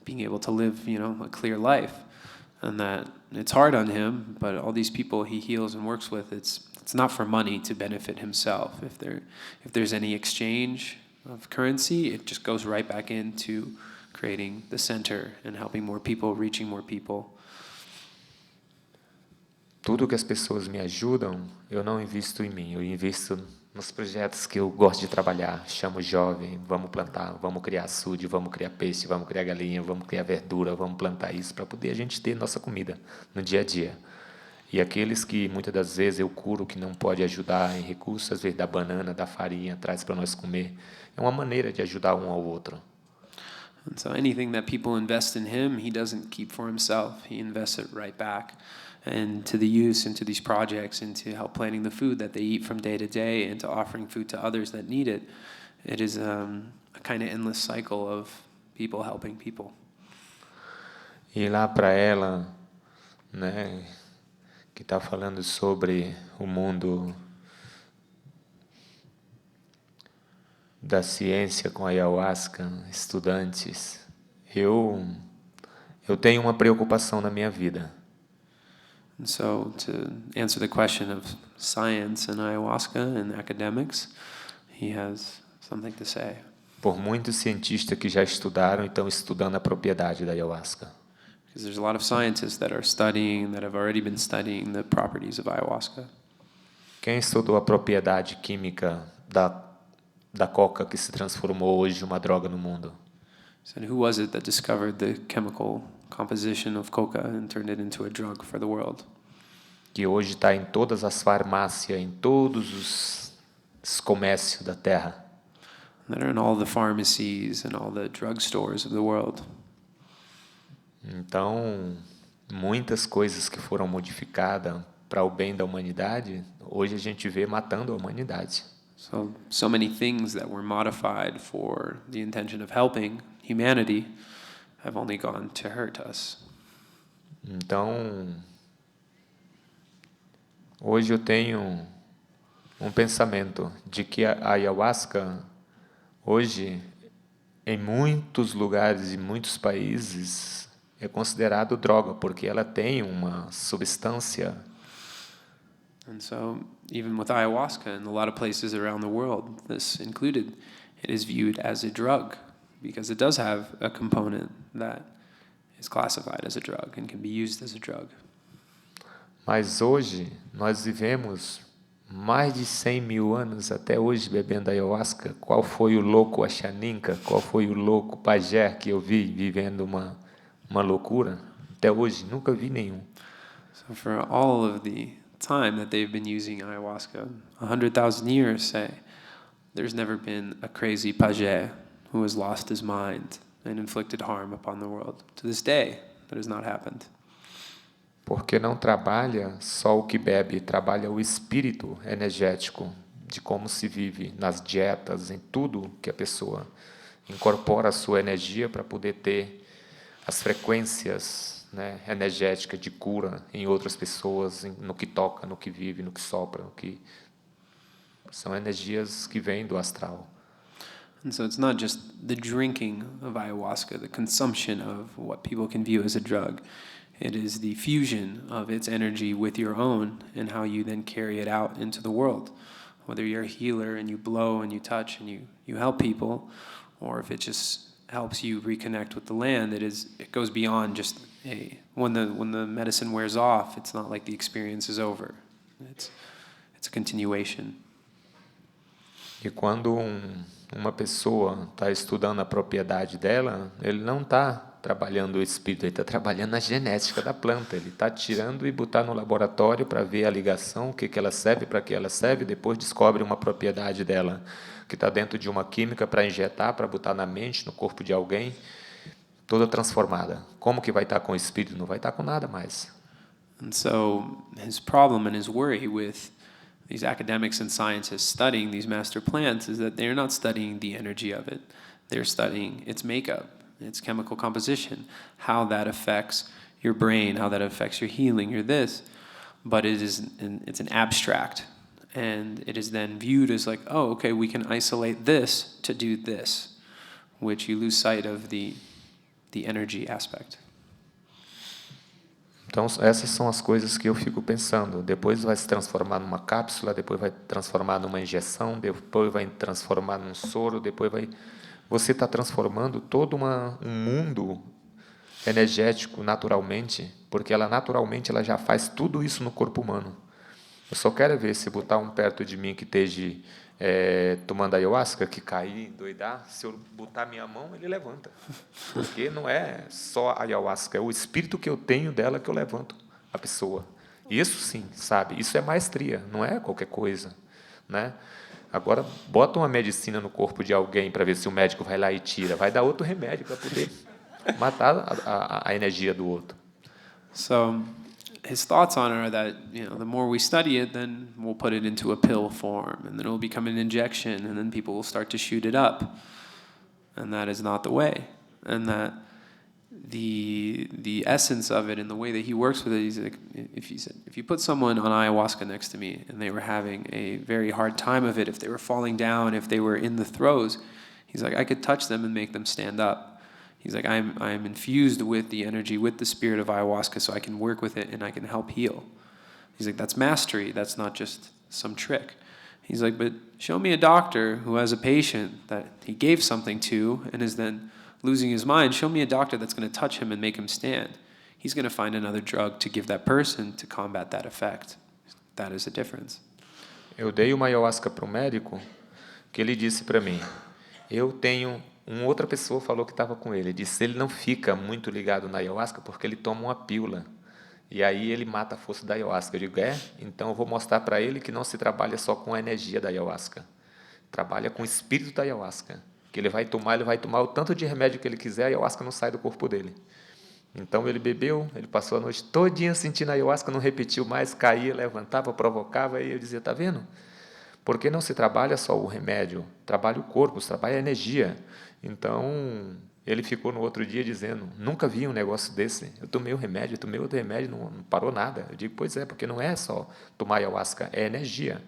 being able to live, a clear life. And that it's hard on him, but all these people he heals and works with, it's not for money to benefit himself. If there's any exchange of currency, it just goes right back into creating the center and helping more people, reaching more people. Tudo que as pessoas me ajudam, eu não invisto em mim, eu invisto nos projetos que eu gosto de trabalhar. Chamo jovem, vamos plantar, vamos criar açude, vamos criar peixe, vamos criar galinha, vamos criar verdura, vamos plantar isso para poder a gente ter nossa comida no dia a dia. E aqueles que muitas das vezes eu curo que não pode ajudar em recursos, às vezes da banana, da farinha, traz para nós comer. É uma maneira de ajudar um ao outro. And so anything that people invest in him, he doesn't keep for himself. He invests it right back into the use, into these projects, into help planning the food that they eat from day to day, into offering food to others that need it. It is a kind of endless cycle of people helping people. E lá para ela, né, que está falando sobre o mundo da ciência com a ayahuasca, estudantes, eu tenho uma preocupação na minha vida. And so to answer the question of science and ayahuasca and academics, he has something to say. Por muitos cientistas que já estudaram e estão estudando a propriedade da ayahuasca. Because there's a lot of scientists that are studying, that have already been studying the properties of ayahuasca. Quem estudou a propriedade química da coca que se transformou hoje em uma droga no mundo? So who was it that discovered the chemical composition of coca and turned it into a drug for the world? Que hoje está em todas as farmácias, em todos os comércios da Terra. That are in all the pharmacies and all the drugstores of the world. Então, muitas coisas que foram modificadas para o bem da humanidade, hoje a gente vê matando a humanidade. So many things that were modified for the intention of helping humanity have only gone to hurt us. Então, hoje eu tenho um pensamento de que a ayahuasca, hoje, em muitos lugares e muitos países, é considerado droga, porque ela tem uma substância. And so, even with ayahuasca, in a lot of places around the world, this included, it is viewed as a drug, because it does have a component that is classified as a drug and can be used as a drug. Mas hoje, nós vivemos mais de 100 mil anos até hoje bebendo ayahuasca. Qual foi o louco Axaninca? Qual foi o louco pajé que eu vi vivendo uma loucura? Até hoje, nunca vi nenhum. So for all of the time that they've been using ayahuasca, 100,000 years, say, there's never been a crazy pajé who has lost his mind and inflicted harm upon the world. To this day, that has not happened. Porque não trabalha só o que bebe, trabalha o espírito energético de como se vive nas dietas, em tudo que a pessoa incorpora a sua energia para poder ter as frequências, né, energéticas de cura em outras pessoas, no que toca, no que vive, no que sopra, no que são energias que vêm do astral. And so it's not just the drinking of ayahuasca, the consumption of what people can view as a drug. It is the fusion of its energy with your own and how you then carry it out into the world. Whether you're a healer and you blow and you touch and you help people, or if it just helps you reconnect with the land, it goes beyond just when the medicine wears off, it's not like the experience is over. It's a continuation. E quando uma pessoa está estudando a propriedade dela, ele não está trabalhando o espírito, ele está trabalhando a genética da planta. Ele está tirando e botar no laboratório para ver a ligação, o que ela serve, para que ela serve, depois descobre uma propriedade dela que está dentro de uma química para injetar, para botar na mente, no corpo de alguém, toda transformada. Como que vai estar com o espírito? Não vai estar com nada mais. And so his problem and his worry with these academics and scientists studying these master plants is that they're not studying the energy of it. They're studying its makeup, its chemical composition, how that affects your brain, how that affects your healing, your this. But it's an abstract, and it is then viewed as like, oh, okay, we can isolate this to do this, which you lose sight of the energy aspect. Então, essas são as coisas que eu fico pensando. Depois vai se transformar numa cápsula, depois vai transformar numa injeção, depois vai transformar num soro, depois vai... Você está transformando todo um mundo energético naturalmente, porque ela naturalmente ela já faz tudo isso no corpo humano. Eu só quero ver se botar um perto de mim que esteja tomando ayahuasca, que cair, doidar, se eu botar minha mão, ele levanta. Porque não é só a ayahuasca, é o espírito que eu tenho dela que eu levanto a pessoa. Isso sim, sabe? Isso é maestria, não é qualquer coisa, né? Agora, bota uma medicina no corpo de alguém para ver se o médico vai lá e tira. Vai dar outro remédio para poder matar a energia do outro. So his thoughts on it are that, the more we study it, then we'll put it into a pill form, and then it will become an injection, and then people will start to shoot it up. And that is not the way. And that the essence of it and the way that he works with it, he's like, if you put someone on ayahuasca next to me and they were having a very hard time of it, if they were falling down, if they were in the throes, he's like, I could touch them and make them stand up. He's like, I'm infused with the energy, with the spirit of ayahuasca, so I can work with it and I can help heal. He's like, that's mastery. That's not just some trick. He's like, but show me a doctor who has a patient that he gave something to and is then losing his mind. Show me a doctor that's going to touch him and make him stand. He's going to find another drug to give that person to combat that effect. That is the difference. Eu dei uma ayahuasca para um médico que ele disse para mim, outra pessoa falou que estava com ele, disse, ele não fica muito ligado na ayahuasca porque ele toma uma pílula, e aí ele mata a força da ayahuasca. Eu digo, então eu vou mostrar para ele que não se trabalha só com a energia da ayahuasca, trabalha com o espírito da ayahuasca, que ele vai tomar o tanto de remédio que ele quiser, a ayahuasca não sai do corpo dele. Então ele bebeu, ele passou a noite todinha sentindo a ayahuasca, não repetiu mais, caía, levantava, provocava, e eu dizia, tá vendo? Porque não se trabalha só o remédio, trabalha o corpo, se trabalha a energia. Então, ele ficou no outro dia dizendo, nunca vi um negócio desse, eu tomei um remédio, tomei outro remédio, não parou nada. Eu digo, pois é, porque não é só tomar ayahuasca, é energia.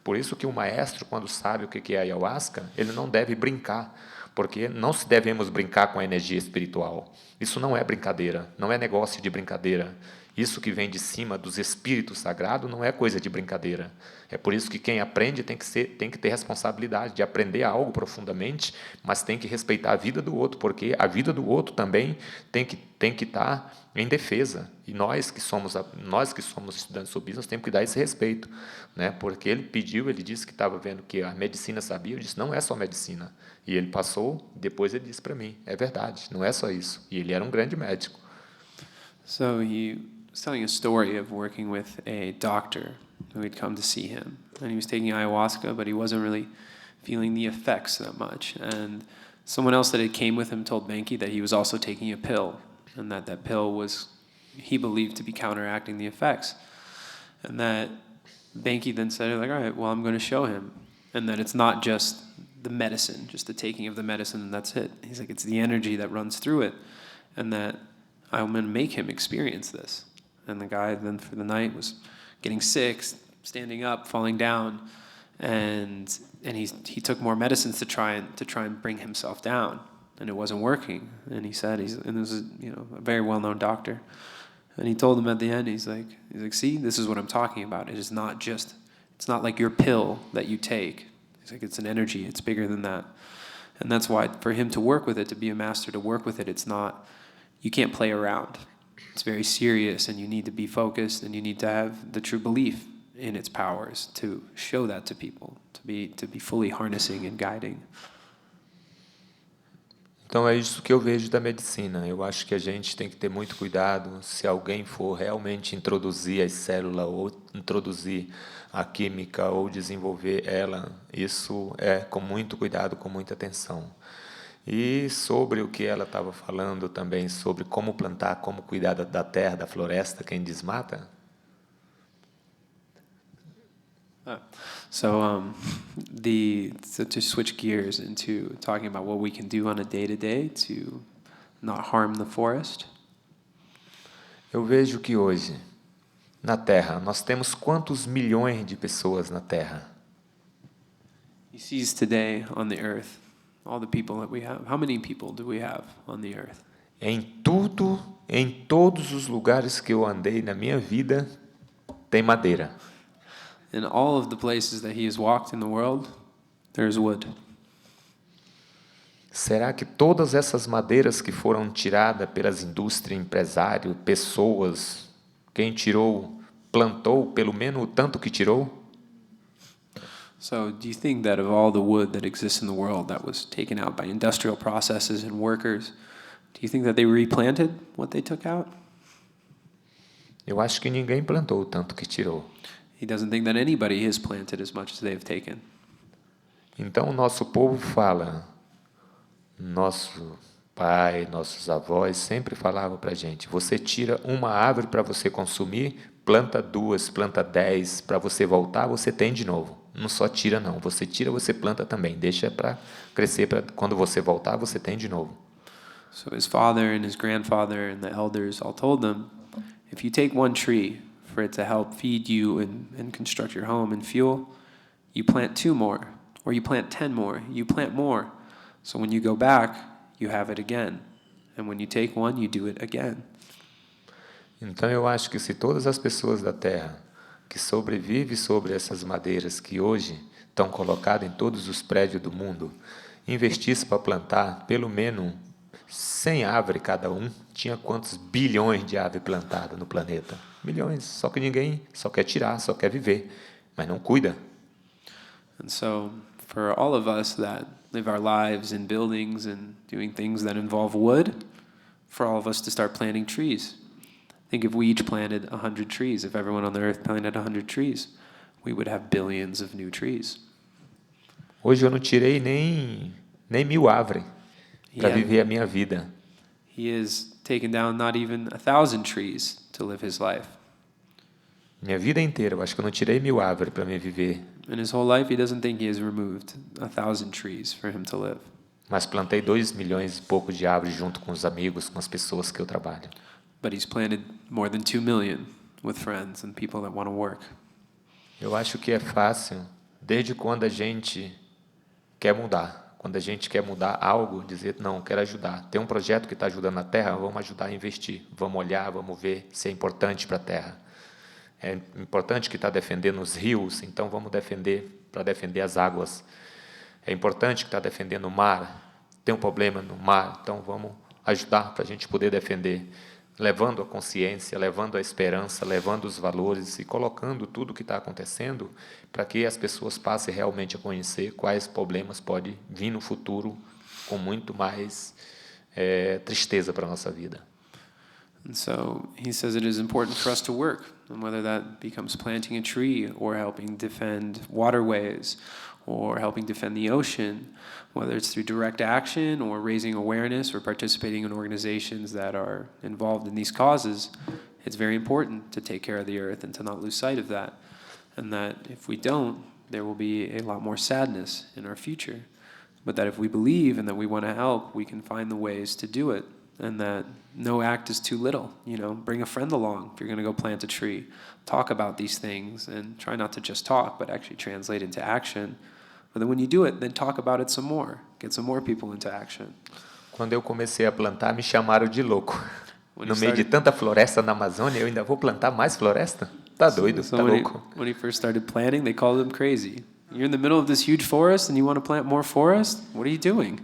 Por isso que o maestro, quando sabe o que é ayahuasca, ele não deve brincar, porque não se devemos brincar com a energia espiritual. Isso não é brincadeira, não é negócio de brincadeira. Isso que vem de cima dos espíritos sagrados não é coisa de brincadeira. É por isso que quem aprende tem que ter responsabilidade de aprender algo profundamente, mas tem que respeitar a vida do outro, porque a vida do outro também tem que estar em defesa. E nós que somos estudantes subis, temos que dar esse respeito, né? Porque ele disse que estava vendo que a medicina sabia, eu disse, não é só medicina. E ele passou, depois ele disse para mim, é verdade, não é só isso. E ele era um grande médico. So he was telling a story of working with a doctor who had come to see him. And he was taking ayahuasca, but he wasn't really feeling the effects that much. And someone else that had came with him told Benki that he was also taking a pill, and that pill was, he believed, to be counteracting the effects. And that Benki then said, all right, well, I'm going to show him. And that it's not just the medicine, just the taking of the medicine, and that's it. He's like, it's the energy that runs through it. And that I'm going to make him experience this. And the guy then for the night was getting sick, standing up, falling down, and he took more medicines to try and bring himself down, and it wasn't working. And he said, and this is a very well-known doctor, and he told him at the end, he's like, see, this is what I'm talking about. It's not like your pill that you take. He's like, it's an energy. It's bigger than that, and that's why for him to work with it, to be a master, to work with it, it's not. You can't play around. It's very serious, and you need to be focused, and you need to have the true belief in its powers to show that to people, to be fully harnessing and guiding. Então é isso que eu vejo da medicina. Eu acho que a gente tem que ter muito cuidado se alguém for realmente introduzir as células ou introduzir a química ou desenvolver ela. Isso é com muito cuidado, com muita atenção. E sobre o que ela estava falando também, sobre como plantar, como cuidar da terra, da floresta, quem desmata. So to switch gears into talking about what we can do on a day-to-day to not harm the forest. Eu vejo que hoje, na Terra, nós temos quantos milhões de pessoas na Terra? He sees today on the earth all the people that we have. How many people do we have on the earth? Em todos os lugares que eu andei na minha vida, tem madeira. In all of the places that he has walked in the world, there's wood. Será que todas essas madeiras que foram tiradas pelas indústrias, empresários, pessoas, quem tirou, plantou pelo menos o tanto que tirou? So do you think that of all the wood that exists in the world that was taken out by industrial processes and workers, do you think that they replanted what they took out? Eu acho que ninguém plantou o tanto que tirou. He doesn't think that anybody has planted as much as they have taken. Então o nosso povo fala, nosso pai, nossos avós sempre falavam para a gente, você tira uma árvore para você consumir, planta 2, planta 10, para você voltar, você tem de novo. Não só tira não, você tira, você planta também, deixa para crescer, para quando você voltar, você tem de novo. So his father and his grandfather and the elders all told them, if you take one tree for it to help feed you and construct your home and fuel, you plant 2 more, or you plant 10 more, you plant more. So when you go back, you have it again. And when you take one, you do it again. Então eu acho que se todas as pessoas da Terra que sobrevivem sobre essas madeiras que hoje estão colocadas em todos os prédios do mundo, investissem para plantar pelo menos 100 árvores cada um, tinha quantos bilhões de árvores plantadas no planeta? Milhões, só que ninguém só quer tirar, só quer viver, mas não cuida. And so for all of us that live our lives in buildings and doing things that involve wood, for all of us to start planting trees. I think if we each planted 100 trees, if everyone on the earth planted 100 trees, we would have billions of new trees. Hoje eu não tirei nem 1000 árvores para viver a minha vida. He has taken down not even 1,000 trees to live his life. Minha vida inteira, eu acho que eu não tirei 1000 árvores para me viver. In his whole life, he doesn't think he has removed 1,000 trees for him to live. Mas plantei 2 milhões e pouco de árvores junto com os amigos, com as pessoas que eu trabalho. But he's planted more than 2 million with friends and people that want to work. Eu acho que é fácil, desde quando a gente quer mudar. Quando a gente quer mudar algo, dizer, não, quero ajudar. Tem um projeto que está ajudando a Terra, vamos ajudar a investir. Vamos olhar, vamos ver se é importante para a Terra. É importante que está defendendo os rios, então vamos defender para defender as águas. É importante que está defendendo o mar, tem um problema no mar, então vamos ajudar para a gente poder defender. Levando a consciência, levando a esperança, levando os valores e colocando tudo o que está acontecendo para que as pessoas passem realmente a conhecer quais problemas podem vir no futuro com muito mais tristeza para a nossa vida. And so he says it is important for us to work, and whether that becomes planting a tree or helping defend waterways or helping defend the ocean, whether it's through direct action or raising awareness or participating in organizations that are involved in these causes, it's very important to take care of the earth and to not lose sight of that. And that if we don't, there will be a lot more sadness in our future. But that if we believe and that we want to help, we can find the ways to do it. And that no act is too little. You know, bring a friend along if you're going to go plant a tree. Talk about these things and try not to just talk, but actually translate into action. But then when you do it, then talk about it some more. Get some more people into action. Quando eu comecei a plantar, me chamaram de louco. No meio de tanta floresta na Amazônia, eu ainda vou plantar mais floresta? Tá doido, tá louco. When he first started planting, they called him crazy. You're in the middle of this huge forest and you want to plant more forest? What are you doing?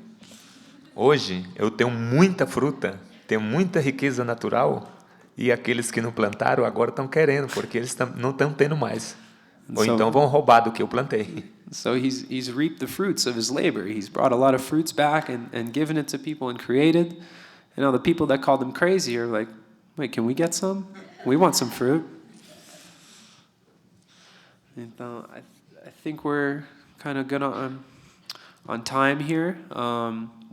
Hoje eu tenho muita fruta, tenho muita riqueza natural e aqueles que não plantaram agora estão querendo, porque eles não estão tendo mais. Ou então vão roubar do que eu plantei. So he's reaped the fruits of his labor. He's brought a lot of fruits back and given it to people and created. And now the people that called him crazy are like, wait, can we get some? We want some fruit. Então, I think we're kind of good on time here.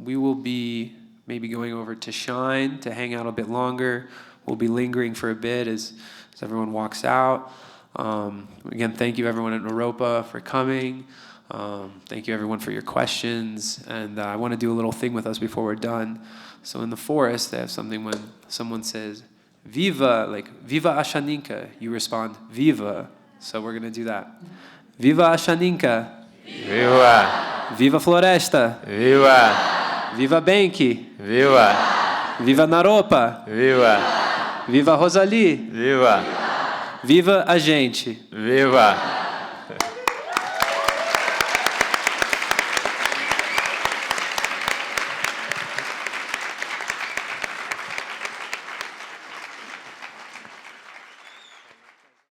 We will be maybe going over to Shine to hang out a bit longer. We'll be lingering for a bit as everyone walks out. Again, thank you everyone at Naropa for coming. Thank you everyone for your questions. And I want to do a little thing with us before we're done. So in the forest, they have something when someone says, Viva, like, Viva a Xaninka, you respond, Viva. So we're going to do that. Viva a Xaninka. Viva! Viva Floresta. Viva! Viva Benki. Viva! Viva Naropa. Viva! Viva Rosalie. Viva! Viva a gente. Viva!